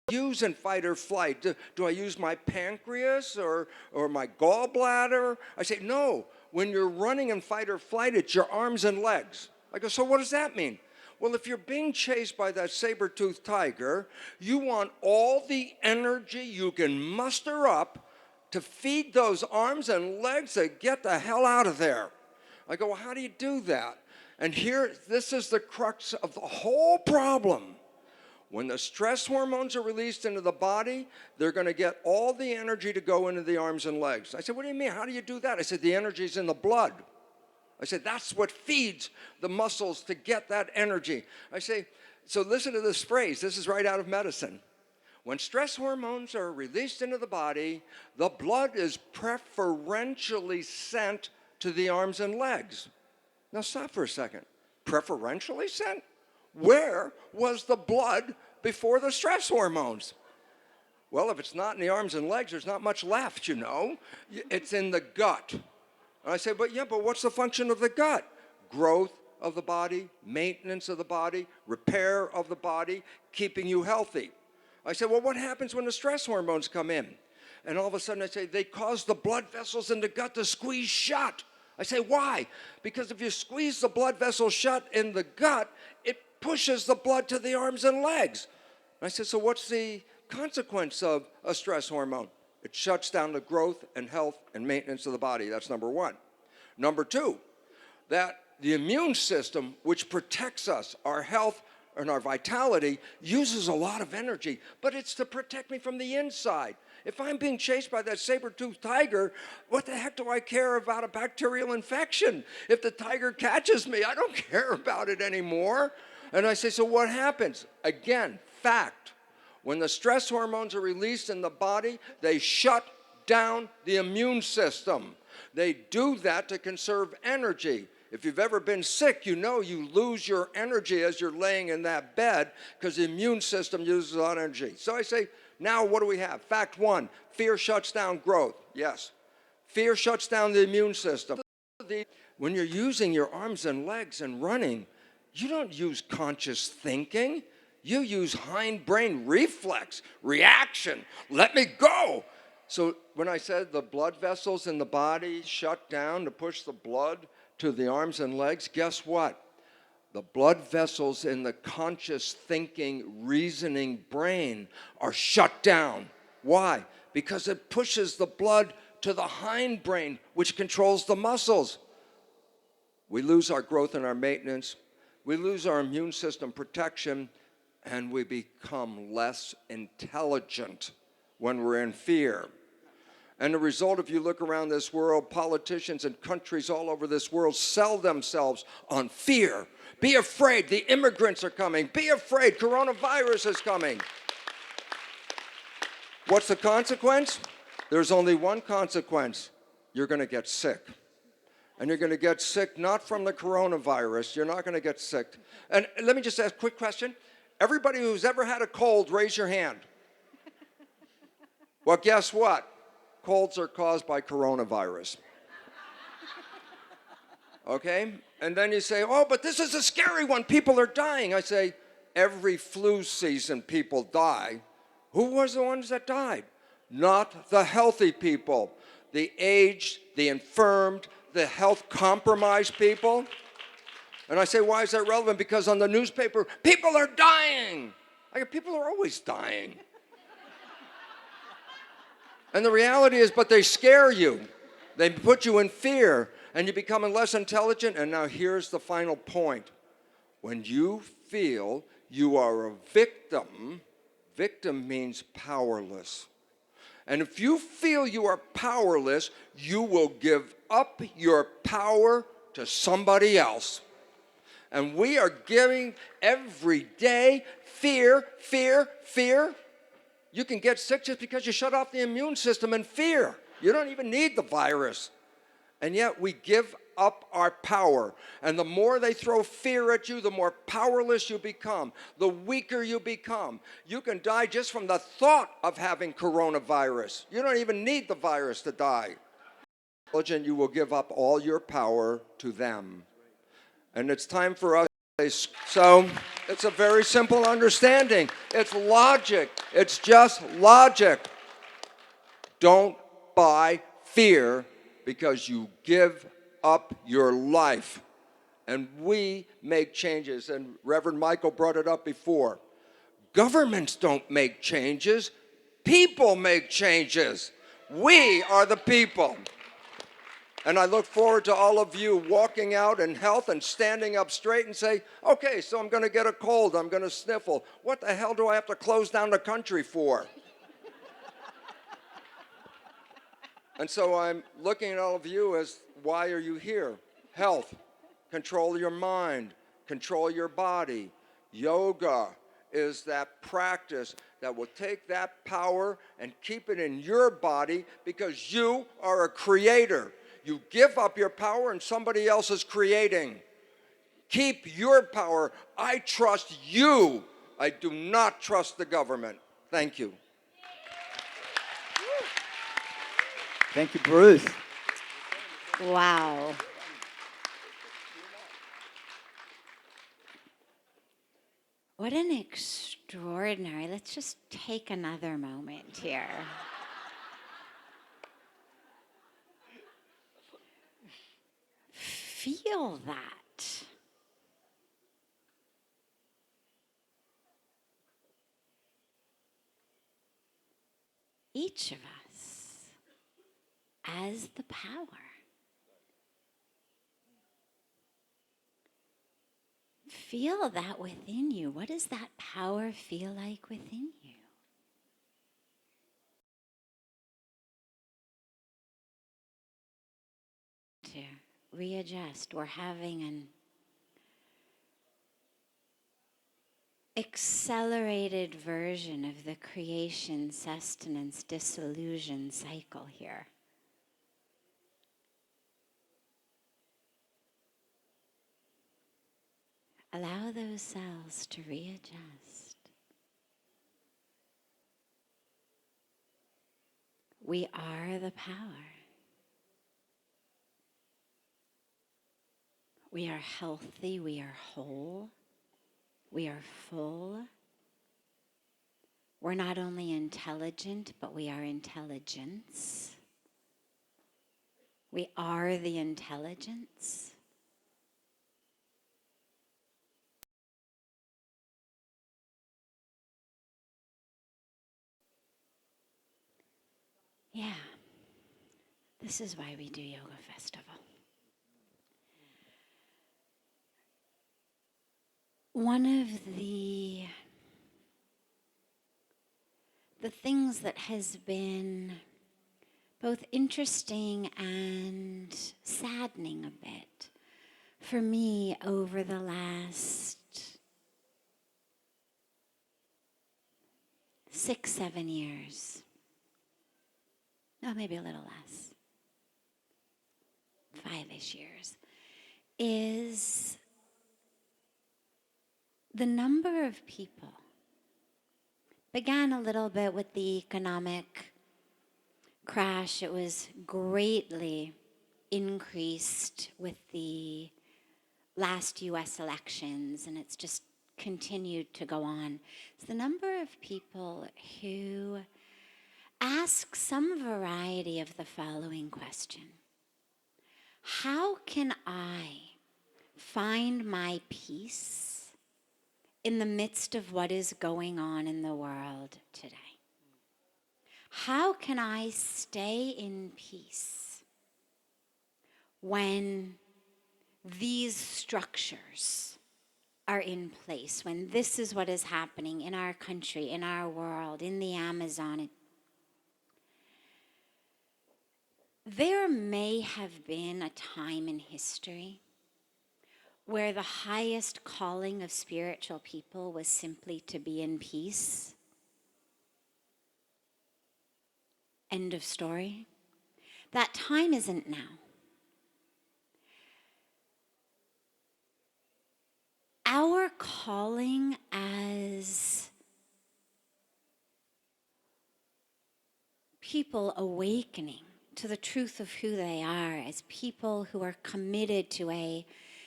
do I use in fight or flight? Do I use my pancreas or my gallbladder? I say, no. When you're running in fight or flight, it's your arms and legs. I go, so what does that mean? Well, if you're being chased by that saber-toothed tiger, you want all the energy you can muster up to feed those arms and legs to get the hell out of there. I go, well, how do you do that? And here, this is the crux of the whole problem. When the stress hormones are released into the body, they're going to get all the energy to go into the arms and legs. I said, what do you mean? How do you do that? I said, the energy's in the blood. I said, that's what feeds the muscles to get that energy. I say, so listen to this phrase. This is right out of medicine. When stress hormones are released into the body, the blood is preferentially sent to the arms and legs. Now stop for a second. Preferentially sent? Where was the blood before the stress hormones? Well, if it's not in the arms and legs, there's not much left, It's in the gut. And I say, but what's the function of the gut? Growth of the body, maintenance of the body, repair of the body, keeping you healthy. I say, well, what happens when the stress hormones come in? And all of a sudden I say, they cause the blood vessels in the gut to squeeze shut. I say, why? Because if you squeeze the blood vessels shut in the gut, it pushes the blood to the arms and legs. And I said, so what's the consequence of a stress hormone? It shuts down the growth and health and maintenance of the body. That's number one. Number two, that the immune system, which protects us, our health, and our vitality uses a lot of energy, but it's to protect me from the inside. If I'm being chased by that saber-toothed tiger, what the heck do I care about a bacterial infection? If the tiger catches me, I don't care about it anymore. And I say, so what happens? Again, fact. When the stress hormones are released in the body, they shut down the immune system. They do that to conserve energy. If you've ever been sick, you know you lose your energy as you're laying in that bed because the immune system uses a lot of energy. So I say, now what do we have? Fact one, fear shuts down growth. Yes. Fear shuts down the immune system. When you're using your arms and legs and running, you don't use conscious thinking. You use hindbrain reflex, reaction. Let me go. So when I said the blood vessels in the body shut down to push the blood to the arms and legs, guess what? The blood vessels in the conscious thinking, reasoning brain are shut down. Why? Because it pushes the blood to the hindbrain, which controls the muscles. We lose our growth and our maintenance. We lose our immune system protection, and we become less intelligent when we're in fear. And the result, if you look around this world, politicians and countries all over this world sell themselves on fear. Be afraid, the immigrants are coming. Be afraid, coronavirus is coming. What's the consequence? There's only one consequence. You're going to get sick. And you're going to get sick not from the coronavirus. You're not going to get sick. And let me just ask a quick question. Everybody who's ever had a cold, raise your hand. Well, guess what? Colds are caused by coronavirus. Okay? And then you say, oh, but this is a scary one. People are dying. I say, every flu season people die. Who was the ones that died? Not the healthy people. The aged, the infirmed, the health compromised people. And I say, why is that relevant? Because on the newspaper, people are dying. I go, people are always dying. And the reality is, but they scare you. They put you in fear, and you become less intelligent. And now here's the final point. When you feel you are a victim, victim means powerless. And if you feel you are powerless, you will give up your power to somebody else. And we are giving every day fear, fear, fear. You can get sick just because you shut off the immune system in fear. You don't even need the virus. And yet we give up our power. And the more they throw fear at you, the more powerless you become, the weaker you become. You can die just from the thought of having coronavirus. You don't even need the virus to die. You will give up all your power to them. And it's time for us. So it's a very simple understanding. It's logic. It's just logic. Don't buy fear because you give up your life. And we make changes. And Reverend Michael brought it up before. Governments don't make changes. People make changes. We are the people. And I look forward to all of you walking out in health and standing up straight and say, okay, so I'm going to get a cold, I'm going to sniffle. What the hell do I have to close down the country for? And so I'm looking at all of you as, why are you here? Health, control your mind, control your body. Yoga is that practice that will take that power and keep it in your body because you are a creator. You give up your power and somebody else is creating. Keep your power. I trust you. I do not trust the government. Thank you. Thank you, Bruce. Wow. What an extraordinary, let's just take another moment here. Feel that. Each of us as the power. Feel that within you. What does that power feel like within you? To readjust. We're having an accelerated version of the creation, sustenance, dissolution cycle here. Allow those cells to readjust. We are the power. We are healthy, we are whole, we are full. We're not only intelligent, but we are intelligence. We are the intelligence. Yeah, this is why we do Yoga Festival. One of the things that has been both interesting and saddening a bit for me over the last 6, 7 years, no, maybe a little less, 5-ish years, is the number of people. Began a little bit with the economic crash. It was greatly increased with the last US elections, and it's just continued to go on. It's the number of people who ask some variety of the following question. How can I find my peace in the midst of what is going on in the world today? How can I stay in peace when these structures are in place, when this is what is happening in our country, in our world, in the Amazon? There may have been a time in history where the highest calling of spiritual people was simply to be in peace. End of story. That time isn't now. Our calling as people awakening to the truth of who they are, as people who are committed to a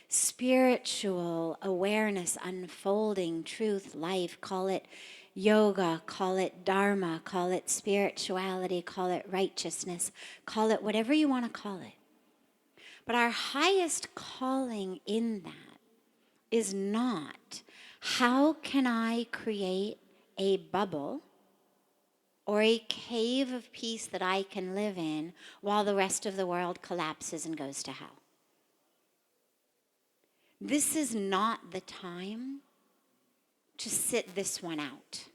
spiritual awareness, unfolding truth, life, call it yoga, call it dharma, call it spirituality, call it righteousness, call it whatever you want to call it. But our highest calling in that is not, how can I create a bubble or a cave of peace that I can live in while the rest of the world collapses and goes to hell? This is not the time to sit this one out.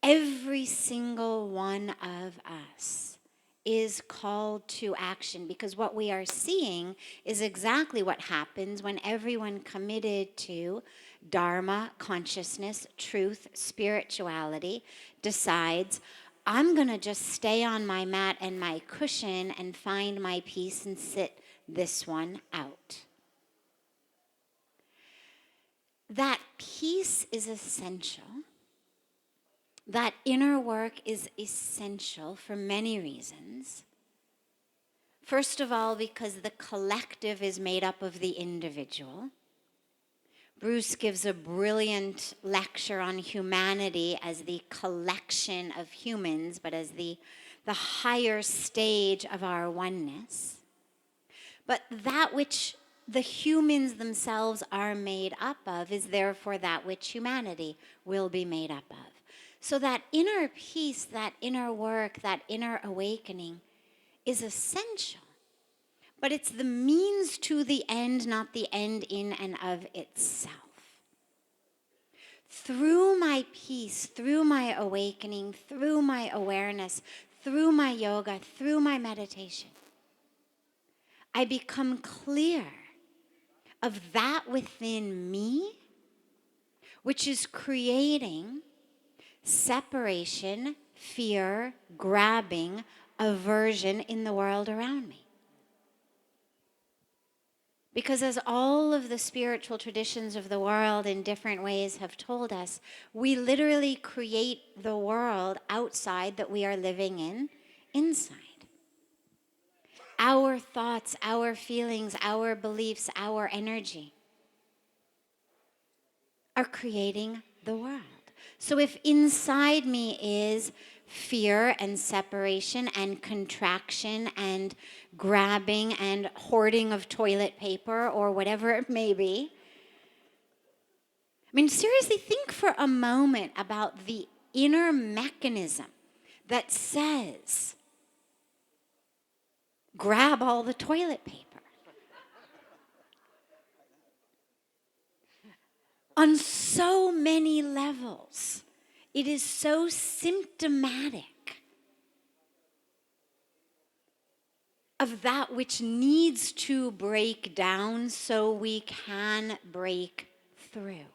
Every single one of us is called to action, because what we are seeing is exactly what happens when everyone committed to dharma, consciousness, truth, spirituality decides, I'm going to just stay on my mat and my cushion and find my peace and sit this one out. That peace is essential. That inner work is essential for many reasons. First of all, because the collective is made up of the individual. Bruce gives a brilliant lecture on humanity as the collection of humans, but as the higher stage of our oneness. But that which the humans themselves are made up of is therefore that which humanity will be made up of. So that inner peace, that inner work, that inner awakening is essential. But it's the means to the end, not the end in and of itself. Through my peace, through my awakening, through my awareness, through my yoga, through my meditation, I become clear of that within me which is creating separation, fear, grabbing, aversion in the world around me. Because as all of the spiritual traditions of the world in different ways have told us, we literally create the world outside that we are living in, inside. Our thoughts, our feelings, our beliefs, our energy are creating the world. So if inside me is fear and separation and contraction and grabbing and hoarding of toilet paper or whatever it may be, I mean, seriously, think for a moment about the inner mechanism that says, grab all the toilet paper. On so many levels, it is so symptomatic of that which needs to break down so we can break through.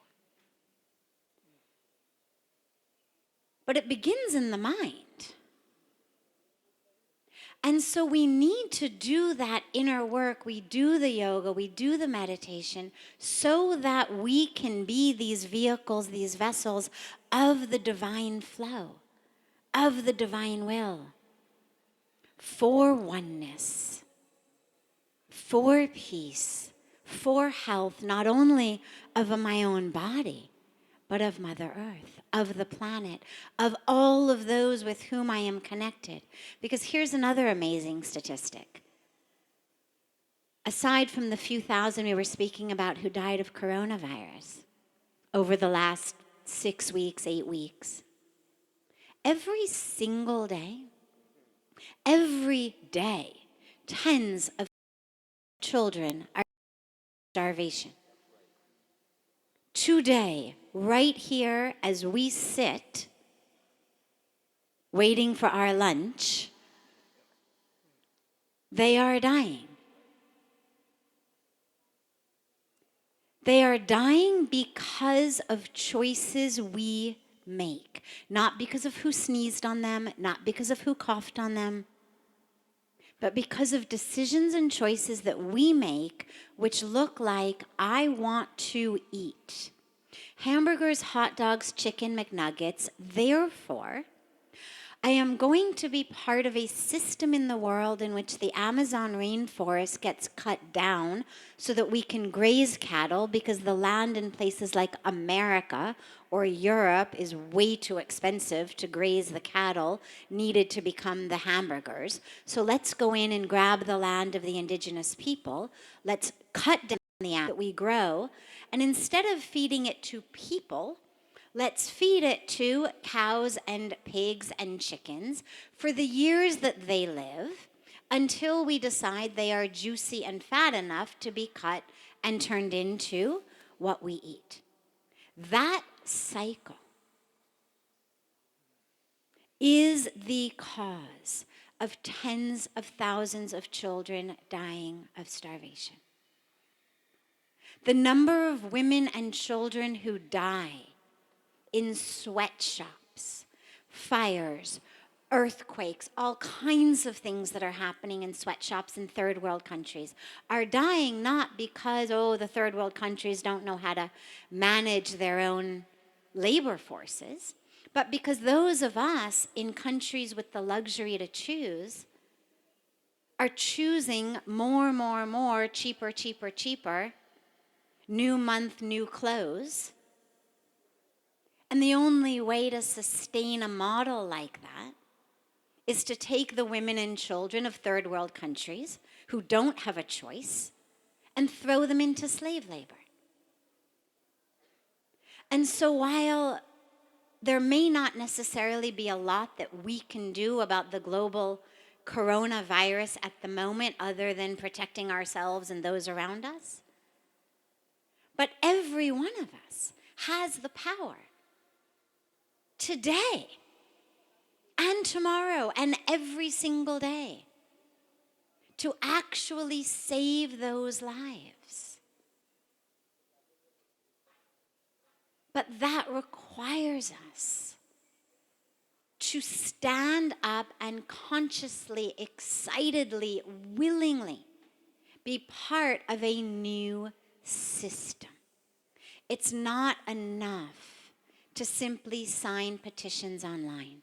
But it begins in the mind. And so we need to do that inner work. We do the yoga, we do the meditation, so that we can be these vehicles, these vessels of the divine flow, of the divine will, for oneness, for peace, for health, not only of my own body, but of Mother Earth, of the planet, of all of those with whom I am connected. Because here's another amazing statistic. Aside from the few thousand we were speaking about who died of coronavirus over the last 6 weeks, 8 weeks, every single day, tens of children are starvation. Today, right here as we sit, waiting for our lunch, they are dying. They are dying because of choices we make. Not because of who sneezed on them, not because of who coughed on them, but because of decisions and choices that we make which look like, I want to eat hamburgers, hot dogs, chicken McNuggets. Therefore, I am going to be part of a system in the world in which the Amazon rainforest gets cut down so that we can graze cattle because the land in places like America or Europe is way too expensive to graze the cattle needed to become the hamburgers. So let's go in and grab the land of the indigenous people. Let's cut down the land that we grow. And instead of feeding it to people, let's feed it to cows and pigs and chickens for the years that they live until we decide they are juicy and fat enough to be cut and turned into what we eat. That cycle is the cause of tens of thousands of children dying of starvation. The number of women and children who die in sweatshops, fires, earthquakes, all kinds of things that are happening in sweatshops in third world countries are dying not because, the third world countries don't know how to manage their own labor forces, but because those of us in countries with the luxury to choose are choosing more, cheaper, new month, new clothes. And the only way to sustain a model like that is to take the women and children of third world countries who don't have a choice and throw them into slave labor. And so while there may not necessarily be a lot that we can do about the global coronavirus at the moment other than protecting ourselves and those around us. But every one of us has the power today and tomorrow and every single day to actually save those lives. But that requires us to stand up and consciously, excitedly, willingly be part of a new system. It's not enough to simply sign petitions online.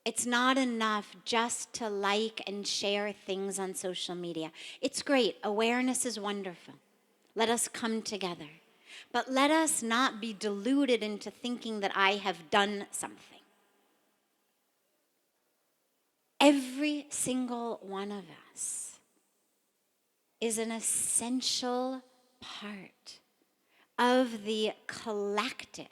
It's not enough just to like and share things on social media. It's great. Awareness is wonderful. Let us come together. But let us not be deluded into thinking that I have done something. Every single one of us is an essential part of the collective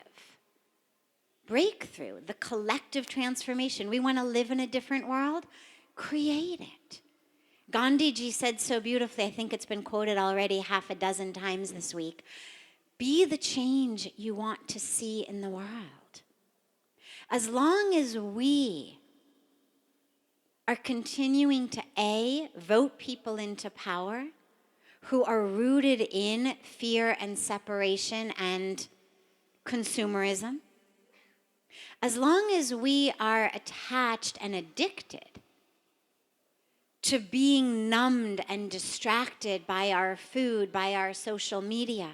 breakthrough, the collective transformation. We want to live in a different world? Create it. Gandhi ji said so beautifully, I think it's been quoted already half a dozen times this week, be the change you want to see in the world. As long as we are continuing to A, vote people into power who are rooted in fear and separation and consumerism, as long as we are attached and addicted to being numbed and distracted by our food, by our social media,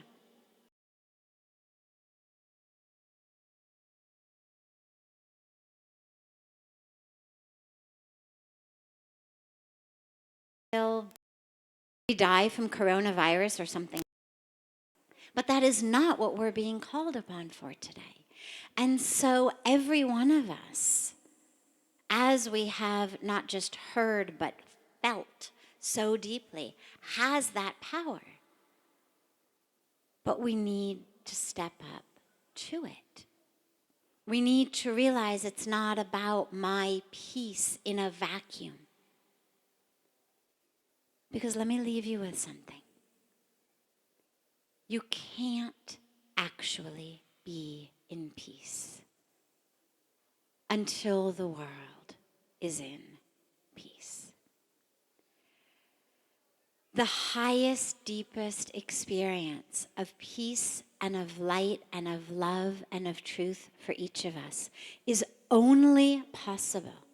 will die from coronavirus or something. But that is not what we're being called upon for today. And so every one of us, as we have not just heard but felt so deeply, has that power. But we need to step up to it. We need to realize it's not about my peace in a vacuum. Because let me leave you with something. You can't actually be in peace until the world is in peace. The highest, deepest experience of peace and of light and of love and of truth for each of us is only possible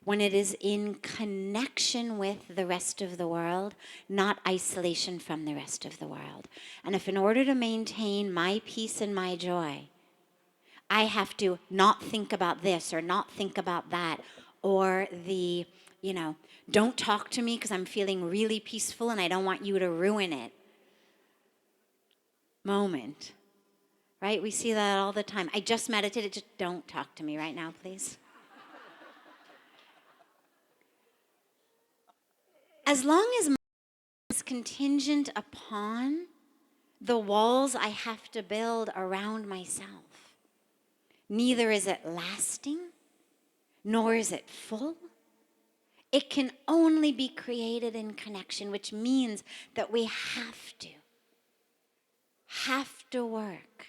when it is in connection with the rest of the world, not isolation from the rest of the world. And if in order to maintain my peace and my joy, I have to not think about this or not think about that, or the, don't talk to me because I'm feeling really peaceful and I don't want you to ruin it moment, right? We see that all the time. I just meditated, just don't talk to me right now, please. As long as my is contingent upon the walls I have to build around myself, neither is it lasting, nor is it full. It can only be created in connection, which means that we have to work.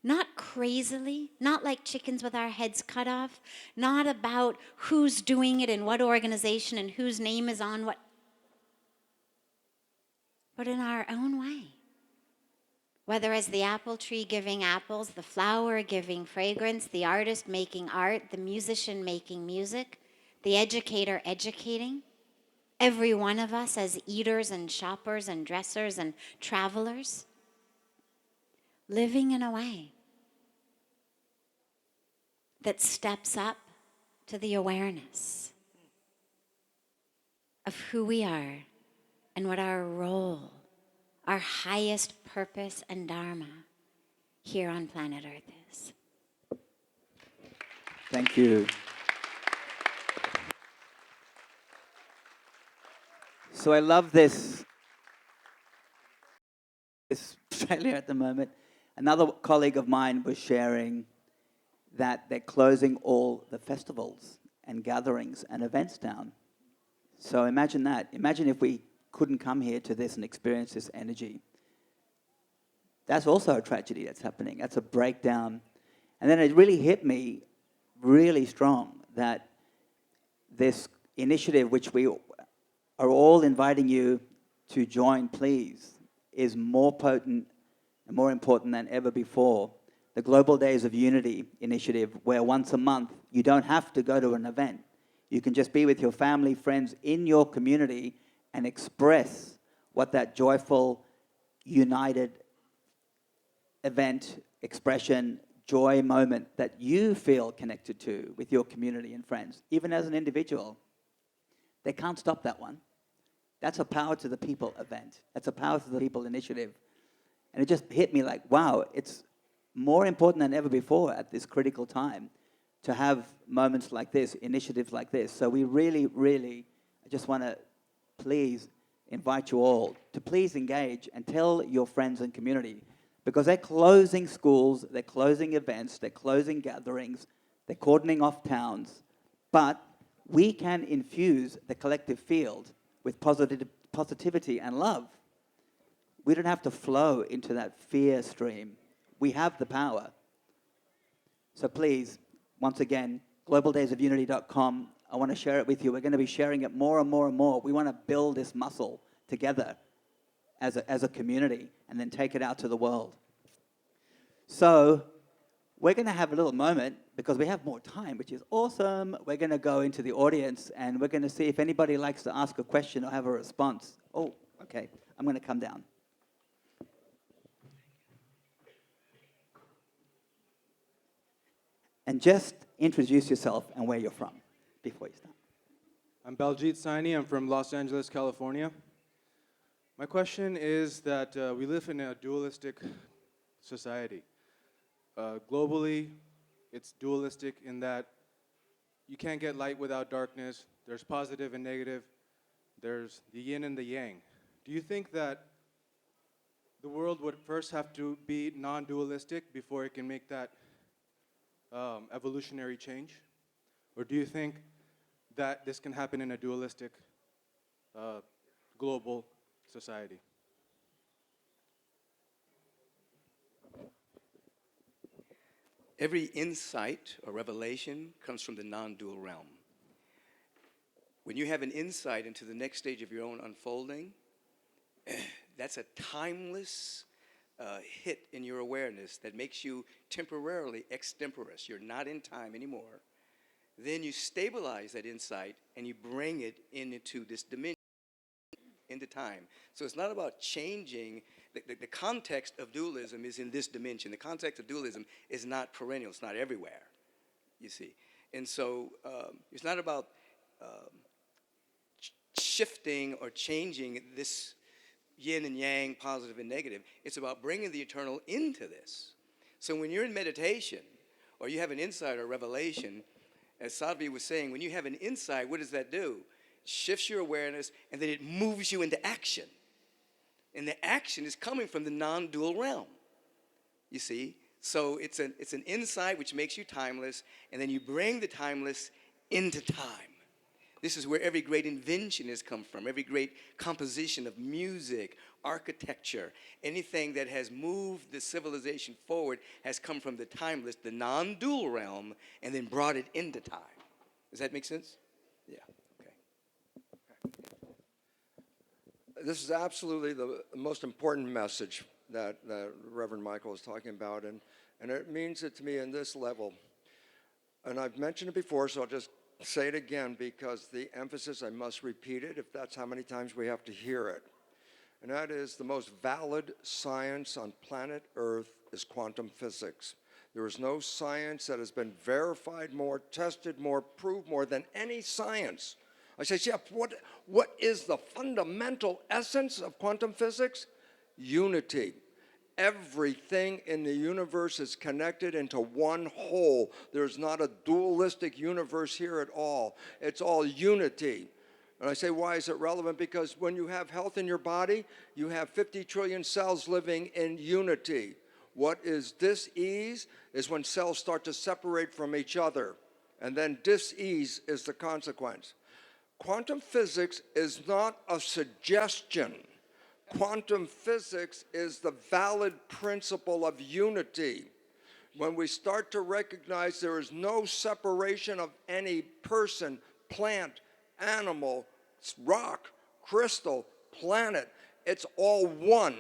Not crazily, not like chickens with our heads cut off, not about who's doing it in what organization and whose name is on what, but in our own way. Whether as the apple tree giving apples, the flower giving fragrance, the artist making art, the musician making music, the educator educating, every one of us as eaters and shoppers and dressers and travelers, living in a way that steps up to the awareness of who we are and what our role, our highest purpose and dharma here on planet Earth is. Thank you. So I love this Australia at the moment. Another colleague of mine was sharing that they're closing all the festivals. and gatherings and events down. So imagine that. Imagine if we couldn't come here to this and experience this energy. That's also a tragedy that's happening. That's a breakdown. And then it really hit me really strong that this initiative, which we are all inviting you to join, please, is more potent and more important than ever before. The Global Days of Unity initiative, where once a month you don't have to go to an event. You can just be with your family, friends in your community and express what that joyful, united event, expression, joy moment that you feel connected to with your community and friends, even as an individual. They can't stop that one. That's a Power to the People event. That's a Power to the People initiative. And it just hit me like, wow, it's more important than ever before at this critical time to have moments like this, initiatives like this. So we really, really, I just want to please invite you all to please engage and tell your friends and community, because they're closing schools, they're closing events, they're closing gatherings, they're cordoning off towns, but we can infuse the collective field with positivity and love. We don't have to flow into that fear stream. We have the power. So please, once again, globaldaysofunity.com. I want to share it with you. We're going to be sharing it more and more and more. We want to build this muscle together as a community and then take it out to the world. So we're going to have a little moment because we have more time, which is awesome. We're going to go into the audience and we're going to see if anybody likes to ask a question or have a response. Oh, okay. I'm going to come down. And just introduce yourself and where you're from before you start. I'm Baljit Saini. I'm from Los Angeles, California. My question is that we live in a dualistic society. Globally, it's dualistic in that you can't get light without darkness. There's positive and negative. There's the yin and the yang. Do you think that the world would first have to be non-dualistic before it can make that evolutionary change? Or do you think that this can happen in a dualistic global society? Every insight or revelation comes from the non-dual realm. When you have an insight into the next stage of your own unfolding, that's a timeless hit in your awareness that makes you temporarily extemporis. You're not in time anymore. Then you stabilize that insight and you bring it into this dimension, into time. So it's not about changing. The context of dualism is in this dimension. The context of dualism is not perennial. It's not everywhere, you see. And so it's not about shifting or changing this yin and yang, positive and negative. It's about bringing the eternal into this. So when you're in meditation or you have an insight or revelation, as Sadhvi was saying, when you have an insight, what does that do? It shifts your awareness and then it moves you into action. And the action is coming from the non-dual realm, you see. So it's an insight which makes you timeless, and then you bring the timeless into time. This is where every great invention has come from, every great composition of music, architecture, anything that has moved the civilization forward has come from the timeless, the non-dual realm, and then brought it into time. Does that make sense? Yeah, okay. This is absolutely the most important message that Reverend Michael is talking about, and it means it to me in this level. And I've mentioned it before, so I'll just say it again because the emphasis, I must repeat it if that's how many times we have to hear it. And that is the most valid science on planet Earth is quantum physics. There is no science that has been verified more, tested more, proved more than any science. I say, Jeff, what is the fundamental essence of quantum physics? Unity. Everything in the universe is connected into one whole. There's not a dualistic universe here at all. It's all unity. And I say, why is it relevant? Because when you have health in your body, you have 50 trillion cells living in unity. What is dis-ease is when cells start to separate from each other. and then dis-ease is the consequence. Quantum physics is not a suggestion. Quantum physics is the valid principle of unity. When we start to recognize there is no separation of any person, plant, animal, rock, crystal, planet, it's all one.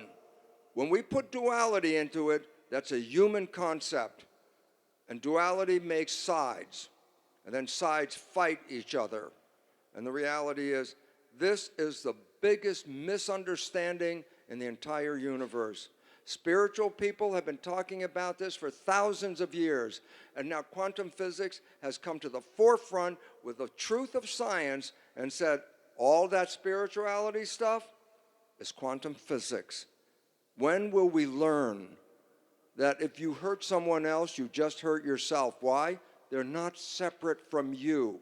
When we put duality into it, that's a human concept. And duality makes sides. And then sides fight each other. And the reality is, this is the biggest misunderstanding in the entire universe. Spiritual people have been talking about this for thousands of years. And now quantum physics has come to the forefront with the truth of science and said, all that spirituality stuff is quantum physics. When will we learn that if you hurt someone else, you just hurt yourself? Why? They're not separate from you.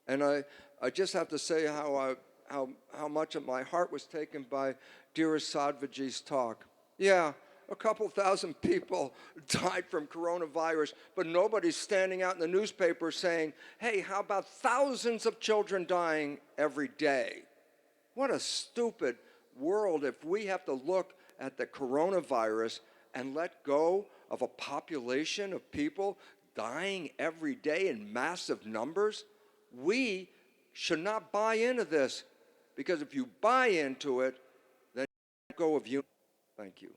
And I just have to say how much of my heart was taken by dearest Sadhviji's talk. Yeah, a couple thousand people died from coronavirus, but nobody's standing out in the newspaper saying, hey, how about thousands of children dying every day? What a stupid world if we have to look at the coronavirus and let go of a population of people dying every day in massive numbers. We should not buy into this, because if you buy into it, then you let go of you. Thank you.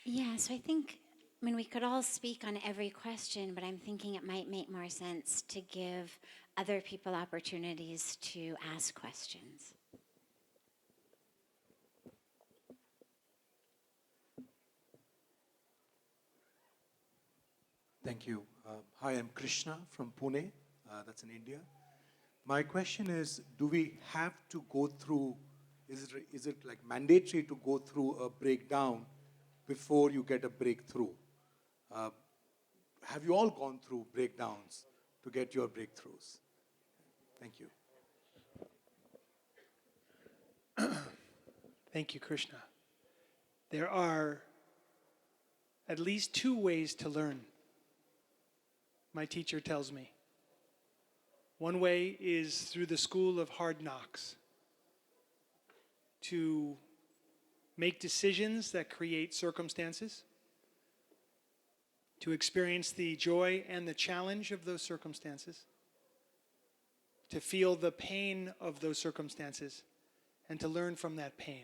Yeah, so I think, we could all speak on every question, but I'm thinking it might make more sense to give other people opportunities to ask questions. Thank you. Hi, I'm Krishna from Pune. That's in India. My question is, do we have to go through, is it like mandatory to go through a breakdown before you get a breakthrough? Have you all gone through breakdowns to get your breakthroughs? Thank you. Thank you, Krishna. There are at least two ways to learn, my teacher tells me. One way is through the school of hard knocks, to make decisions that create circumstances, to experience the joy and the challenge of those circumstances, to feel the pain of those circumstances, and to learn from that pain.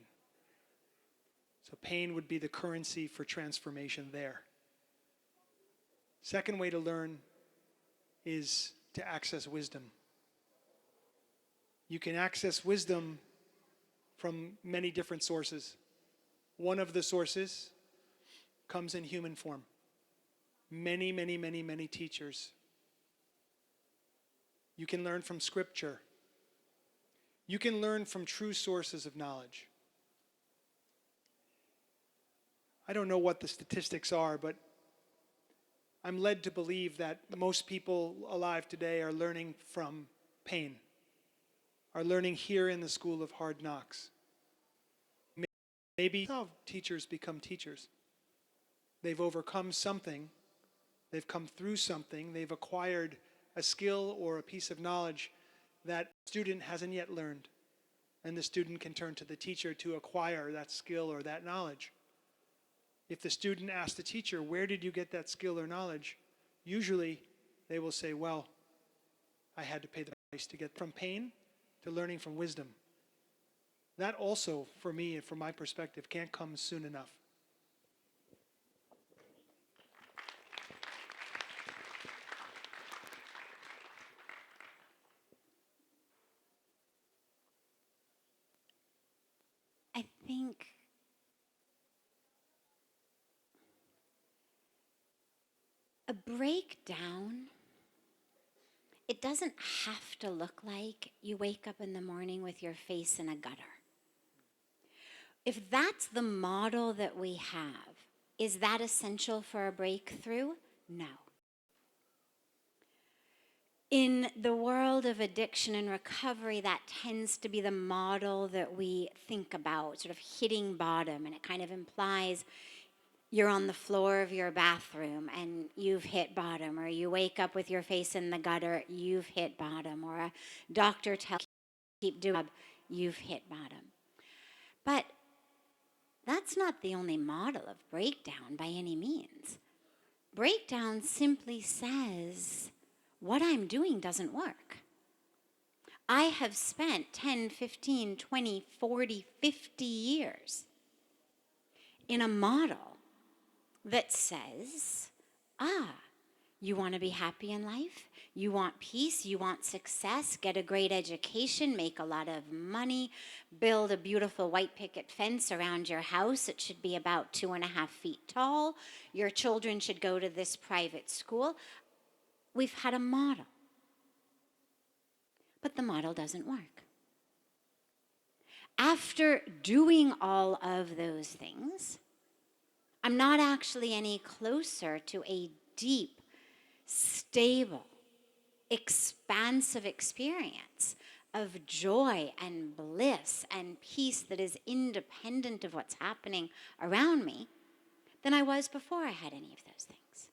So pain would be the currency for transformation there. Second way to learn is to access wisdom. You can access wisdom from many different sources. One of the sources comes in human form. Many teachers. You can learn from scripture. You can learn from true sources of knowledge. I don't know what the statistics are, but I'm led to believe that most people alive today are learning from pain, are learning here in the school of hard knocks. Maybe how teachers become teachers. They've overcome something, they've come through something, they've acquired a skill or a piece of knowledge that the student hasn't yet learned. And the student can turn to the teacher to acquire that skill or that knowledge. If the student asks the teacher, where did you get that skill or knowledge? Usually they will say, well, I had to pay the price to get from pain to learning from wisdom. That also, for me and from my perspective, can't come soon enough. I think a breakdown, it doesn't have to look like you wake up in the morning with your face in a gutter. If that's the model that we have, is that essential for a breakthrough? No. in the world of addiction and recovery, that tends to be the model that we think about, sort of hitting bottom, and it kind of implies you're on the floor of your bathroom and you've hit bottom, or you wake up with your face in the gutter, you've hit bottom, or a doctor tells you keep doing, you've hit bottom. But that's not the only model of breakdown by any means. Breakdown simply says, what I'm doing doesn't work. I have spent 10, 15, 20, 40, 50 years in a model that says, you want to be happy in life? You want peace? You want success? Get a great education, make a lot of money, build a beautiful white picket fence around your house. It should be about 2.5 feet tall. Your children should go to this private school. We've had a model. But the model doesn't work. After doing all of those things, I'm not actually any closer to a deep, stable, expansive experience of joy and bliss and peace that is independent of what's happening around me than I was before I had any of those things.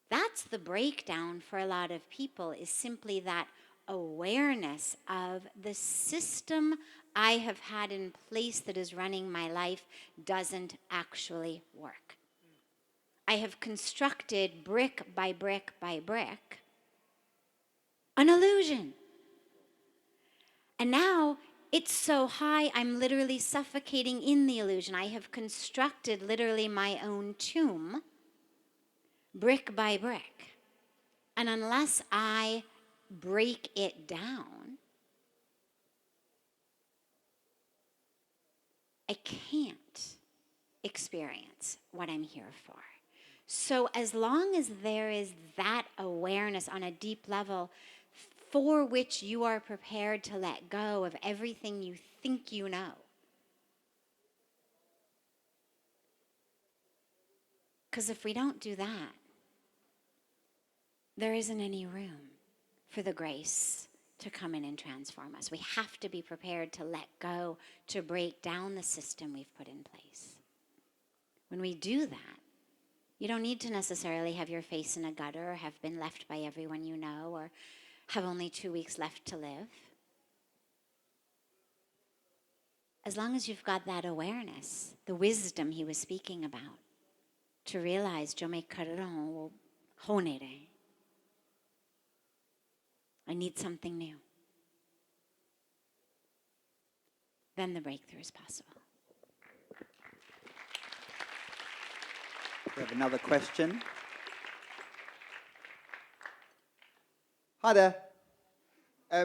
That's the breakdown for a lot of people, is simply that awareness of the system I have had in place that is running my life doesn't actually work. I have constructed brick by brick by brick an illusion. And now it's so high, I'm literally suffocating in the illusion. I have constructed literally my own tomb, brick by brick. And unless I break it down, I can't experience what I'm here for. So as long as there is that awareness on a deep level for which you are prepared to let go of everything you think you know, because if we don't do that, there isn't any room for the grace to come in and transform us. We have to be prepared to let go, to break down the system we've put in place. When we do that, you don't need to necessarily have your face in a gutter or have been left by everyone you know or have only 2 weeks left to live. As long as you've got that awareness, the wisdom he was speaking about, to realize, I need something new. Then the breakthrough is possible. We have another question. Hi there.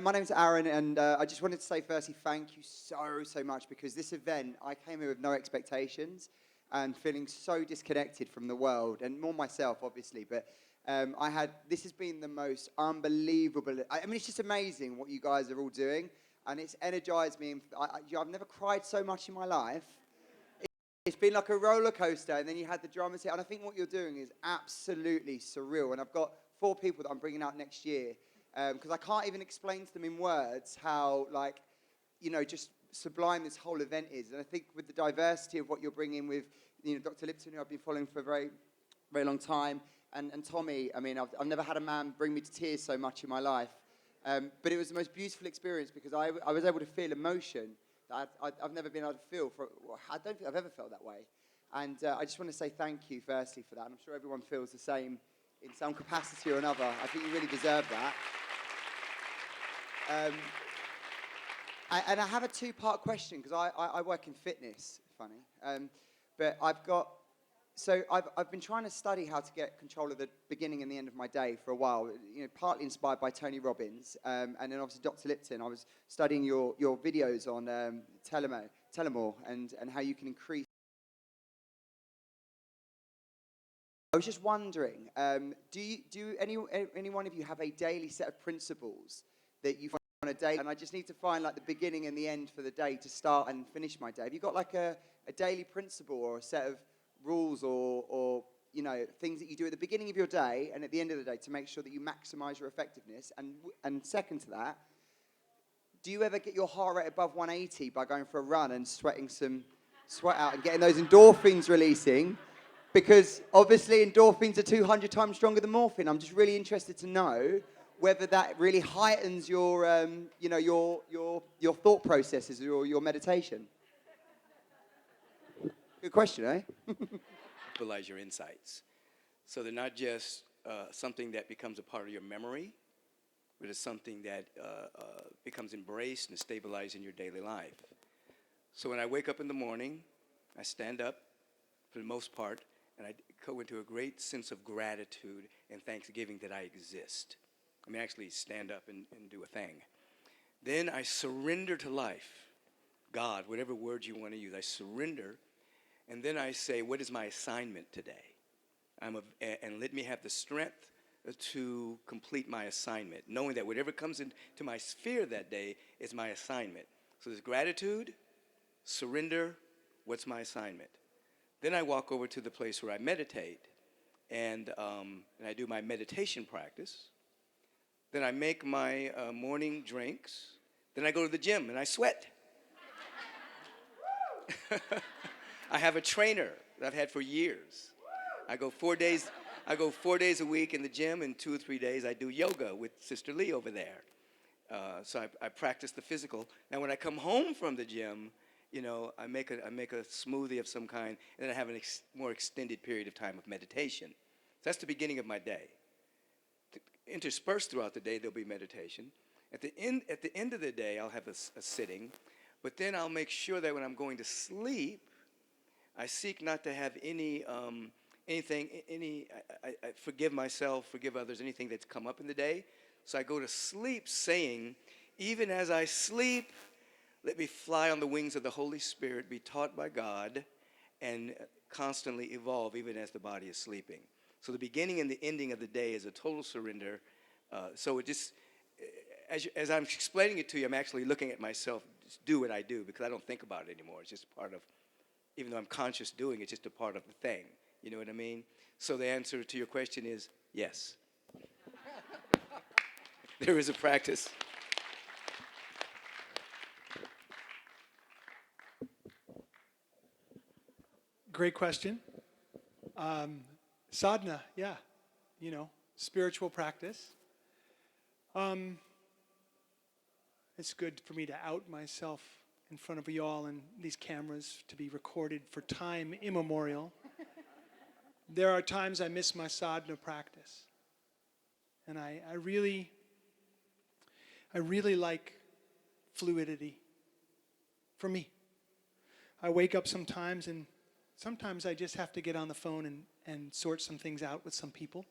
My name's Aaron, and I just wanted to say firstly thank you so much, because this event, I came here with no expectations and feeling so disconnected from the world, and more myself, obviously, but this has been the most unbelievable, I mean, it's just amazing what you guys are all doing, and it's energized me. I've never cried so much in my life. It's been like a roller coaster, and then you had the drummers here, and I think what you're doing is absolutely surreal, and I've got 4 people that I'm bringing out next year, because I can't even explain to them in words how, like, you know, just sublime this whole event is. And I think with the diversity of what you're bringing with, you know, Dr. Lipton, who I've been following for a very, very long time, and Tommy, I mean, I've never had a man bring me to tears so much in my life. But it was the most beautiful experience, because I was able to feel emotion that I've never been able to feel. I don't think I've ever felt that way. And I just want to say thank you, firstly, for that. And I'm sure everyone feels the same in some capacity or another. I think you really deserve that. And I have a 2-part question, because I work in fitness, funny. But I've been trying to study how to get control of the beginning and the end of my day for a while, you know, partly inspired by Tony Robbins, and then obviously Dr. Lipton. I was studying your videos on telomere and how you can increase. I was just wondering, do any one of you have a daily set of principles that you find on a day? And I just need to find like the beginning and the end for the day to start and finish my day. Have you got like a daily principle or a set of rules or things that you do at the beginning of your day and at the end of the day to make sure that you maximize your effectiveness? And second to that, do you ever get your heart rate above 180 by going for a run and sweating some sweat out and getting those endorphins releasing? Because obviously endorphins are 200 times stronger than morphine. I'm just really interested to know whether that really heightens your, your thought processes or your meditation. Good question, eh? Stabilize your insights. So they're not just something that becomes a part of your memory, but it's something that becomes embraced and stabilized in your daily life. So when I wake up in the morning, I stand up for the most part, and I go into a great sense of gratitude and thanksgiving that I exist. I mean, actually stand up and do a thing. Then I surrender to life. God, whatever word you want to use, I surrender. And then I say, what is my assignment today? And let me have the strength to complete my assignment, knowing that whatever comes into my sphere that day is my assignment. So there's gratitude, surrender, what's my assignment? Then I walk over to the place where I meditate, and I do my meditation practice. Then I make my morning drinks. Then I go to the gym and I sweat. I have a trainer that I've had for years. I go 4 days a week in the gym, and 2 or 3 days I do yoga with Sister Lee over there. So I practice the physical. Now when I come home from the gym, I make a smoothie of some kind, and then I have a more extended period of time of meditation. So that's the beginning of my day. Interspersed throughout the day, there'll be meditation. At the end of the day, I'll have a sitting, but then I'll make sure that when I'm going to sleep, I seek not to have I forgive myself, forgive others, anything that's come up in the day. So I go to sleep saying, even as I sleep, let me fly on the wings of the Holy Spirit, be taught by God, and constantly evolve even as the body is sleeping. So the beginning and the ending of the day is a total surrender. So it just, as I'm explaining it to you, I'm actually looking at myself, just do what I do, because I don't think about it anymore. It's just part of, even though I'm conscious doing it, it's just a part of the thing. You know what I mean? So the answer to your question is yes. There is a practice. Great question. Sadhana, yeah, spiritual practice. It's good for me to out myself in front of you all and these cameras to be recorded for time immemorial. There are times I miss my sadhana practice. And I really like fluidity for me. I wake up sometimes, and sometimes I just have to get on the phone and sort some things out with some people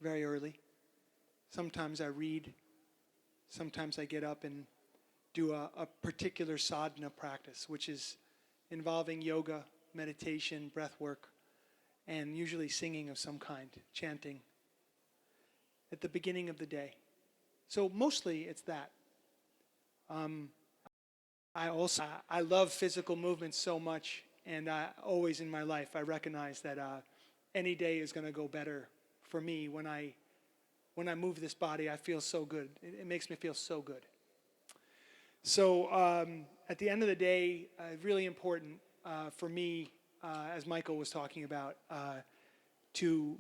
very early. Sometimes I read. Sometimes I get up and do a particular sadhana practice, which is involving yoga, meditation, breath work, and usually singing of some kind, chanting, at the beginning of the day. So mostly it's that. I love physical movement so much, and always in my life I recognize that any day is going to go better for me when I move this body. I feel so good. It makes me feel so good. So at the end of the day, really important for me, as Michael was talking about, to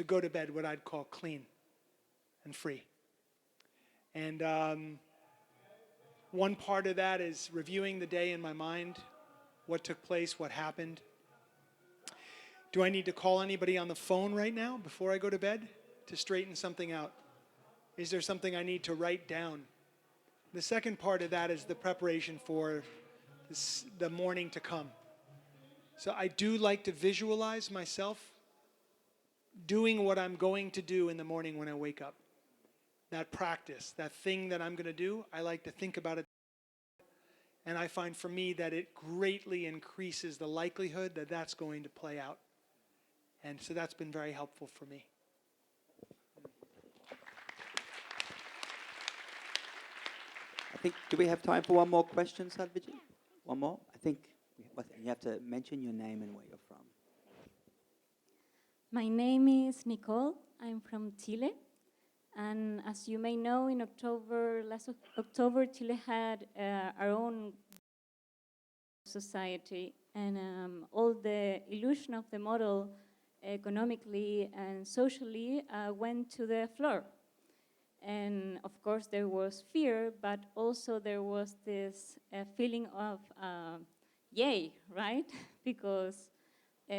go to bed what I'd call clean and free. And one part of that is reviewing the day in my mind, what took place, what happened. Do I need to call anybody on the phone right now before I go to bed to straighten something out? Is there something I need to write down? The second part of that is the preparation for the morning to come. So I do like to visualize myself doing what I'm going to do in the morning when I wake up. That practice, that thing that I'm going to do, I like to think about it. And I find for me that it greatly increases the likelihood that that's going to play out. And so that's been very helpful for me. I think, do we have time for one more question, Sadhviji? One more? I think you have to mention your name and where you're from. My name is Nicole. I'm from Chile. And as you may know, in last October, Chile had our own society. And all the illusion of the model economically and socially went to the floor. And of course, there was fear, but also there was this feeling of yay, right? Because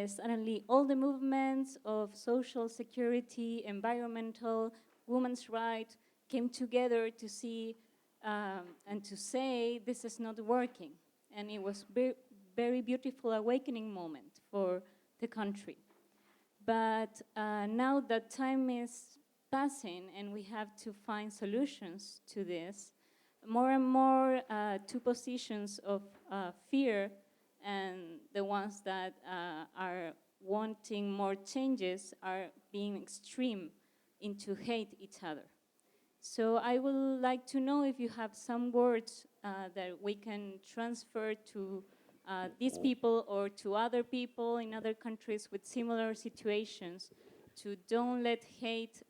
suddenly all the movements of social security, environmental, women's rights came together to see and to say this is not working. And it was very beautiful awakening moment for the country. But now that time is passing and we have to find solutions to this, more and more two positions of fear and the ones that are wanting more changes are being extreme into hate each other. So I would like to know if you have some words that we can transfer to these people or to other people in other countries with similar situations to don't let hate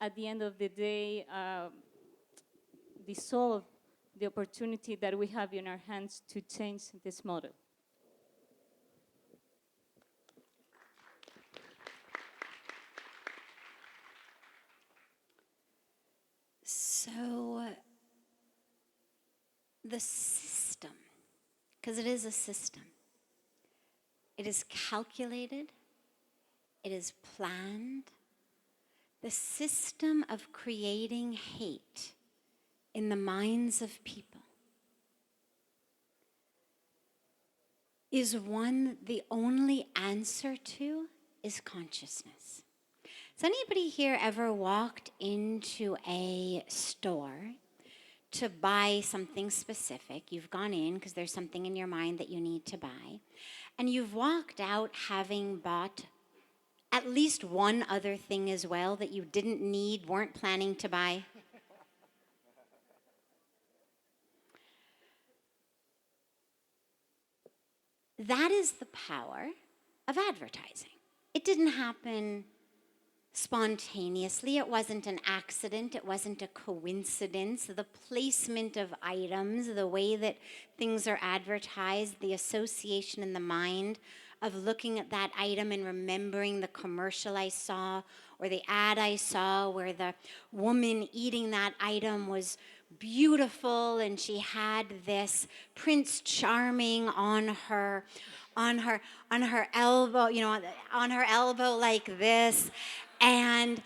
at the end of the day dissolve the opportunity that we have in our hands to change this model. So the system, because it is a system, it is calculated, it is planned. The system of creating hate in the minds of people is one the only answer to is consciousness. Has anybody here ever walked into a store to buy something specific? You've gone in because there's something in your mind that you need to buy, and you've walked out having bought at least one other thing as well that you didn't need, weren't planning to buy? That is the power of advertising. It didn't happen spontaneously. It wasn't an accident. It wasn't a coincidence. The placement of items, the way that things are advertised, the association in the mind of looking at that item and remembering the commercial I saw or the ad I saw where the woman eating that item was beautiful and she had this Prince Charming on her elbow, on her elbow like this, and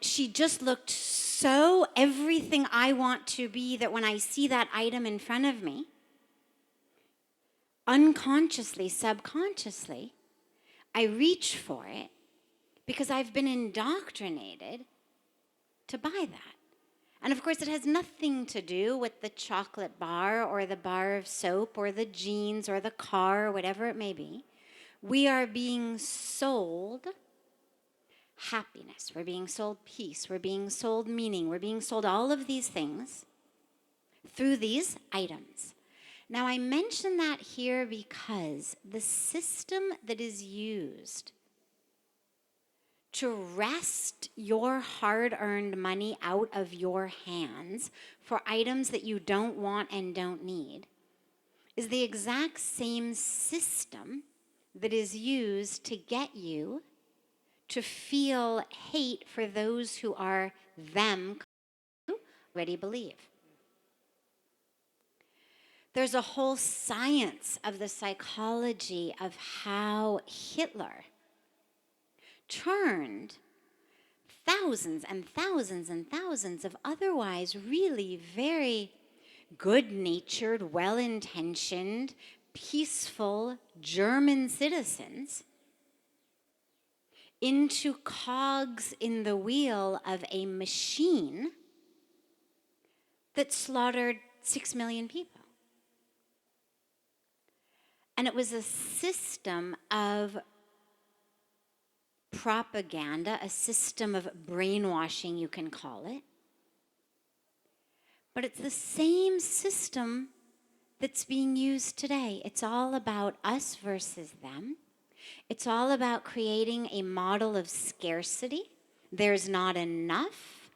she just looked so everything I want to be that when I see that item in front of me, unconsciously, subconsciously, I reach for it because I've been indoctrinated to buy that. And of course, it has nothing to do with the chocolate bar or the bar of soap or the jeans or the car or whatever it may be. We are being sold happiness. We're being sold peace. We're being sold meaning. We're being sold all of these things through these items. Now, I mention that here because the system that is used to wrest your hard-earned money out of your hands for items that you don't want and don't need is the exact same system that is used to get you to feel hate for those who are them who already believe. There's a whole science of the psychology of how Hitler turned thousands and thousands and thousands of otherwise really very good-natured, well-intentioned, peaceful German citizens into cogs in the wheel of a machine that slaughtered 6 million people. And it was a system of propaganda, a system of brainwashing, you can call it. But it's the same system that's being used today. It's all about us versus them. It's all about creating a model of scarcity. There's not enough,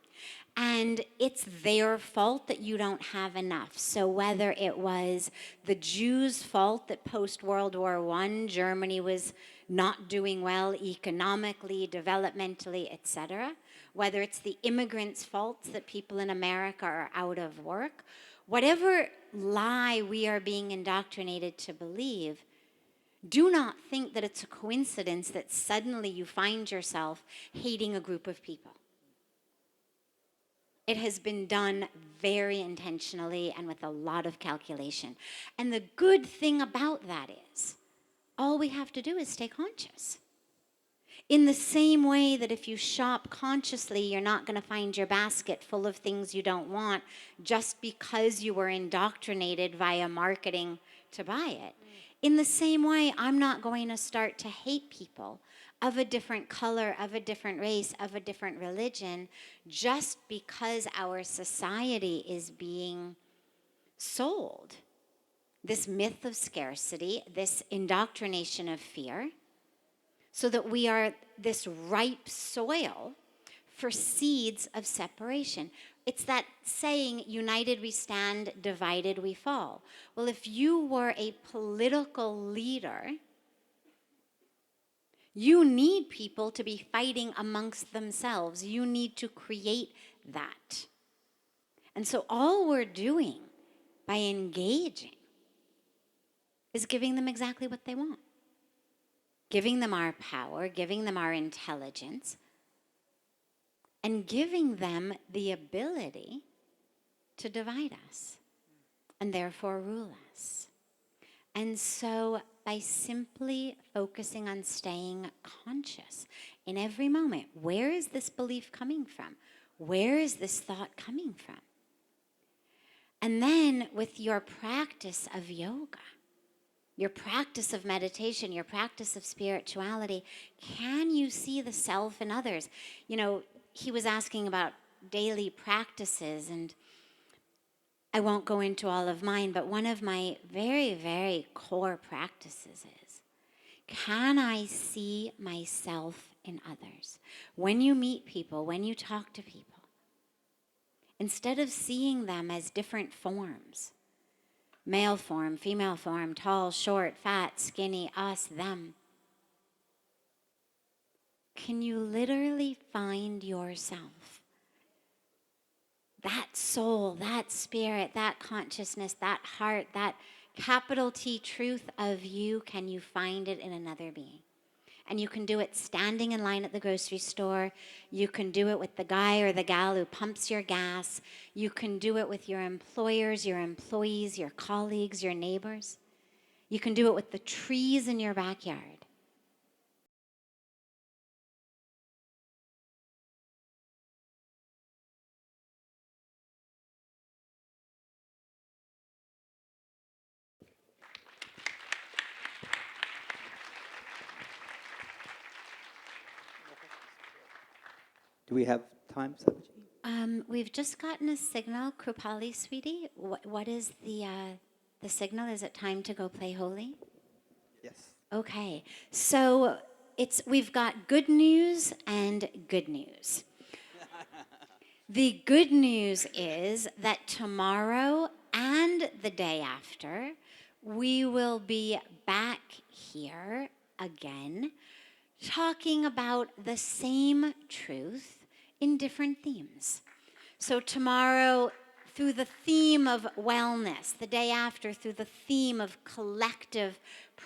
and it's their fault that you don't have enough. So whether it was the Jews' fault that post-World War I, Germany was not doing well economically, developmentally, etc., whether it's the immigrants' faults that people in America are out of work, whatever lie we are being indoctrinated to believe, do not think that it's a coincidence that suddenly you find yourself hating a group of people. It has been done very intentionally and with a lot of calculation. And the good thing about that is, all we have to do is stay conscious. In the same way that if you shop consciously, you're not going to find your basket full of things you don't want just because you were indoctrinated via marketing to buy it. In the same way, I'm not going to start to hate people of a different color, of a different race, of a different religion, just because our society is being sold this myth of scarcity, this indoctrination of fear, so that we are this ripe soil for seeds of separation. It's that saying, united we stand, divided we fall. Well, if you were a political leader, you need people to be fighting amongst themselves. You need to create that. And so all we're doing by engaging is giving them exactly what they want. Giving them our power, giving them our intelligence, and giving them the ability to divide us and therefore rule us. And so by simply focusing on staying conscious in every moment, where is this belief coming from? Where is this thought coming from? And then with your practice of yoga, your practice of meditation, your practice of spirituality, can you see the self in others? You know, he was asking about daily practices, and I won't go into all of mine, but one of my very, very core practices is, can I see myself in others? When you meet people, when you talk to people, instead of seeing them as different forms, male form, female form, tall, short, fat, skinny, us, them, can you literally find yourself? That soul, that spirit, that consciousness, that heart, that capital T truth of you, can you find it in another being? And you can do it standing in line at the grocery store. You can do it with the guy or the gal who pumps your gas. You can do it with your employers, your employees, your colleagues, your neighbors. You can do it with the trees in your backyard. Do we have time, Sadhvi? We've just gotten a signal. Krupali, sweetie, what is the signal? Is it time to go play holy? Yes. Okay, so we've got good news and good news. The good news is that tomorrow and the day after, we will be back here again, talking about the same truth in different themes. So tomorrow, through the theme of wellness, the day after, through the theme of collective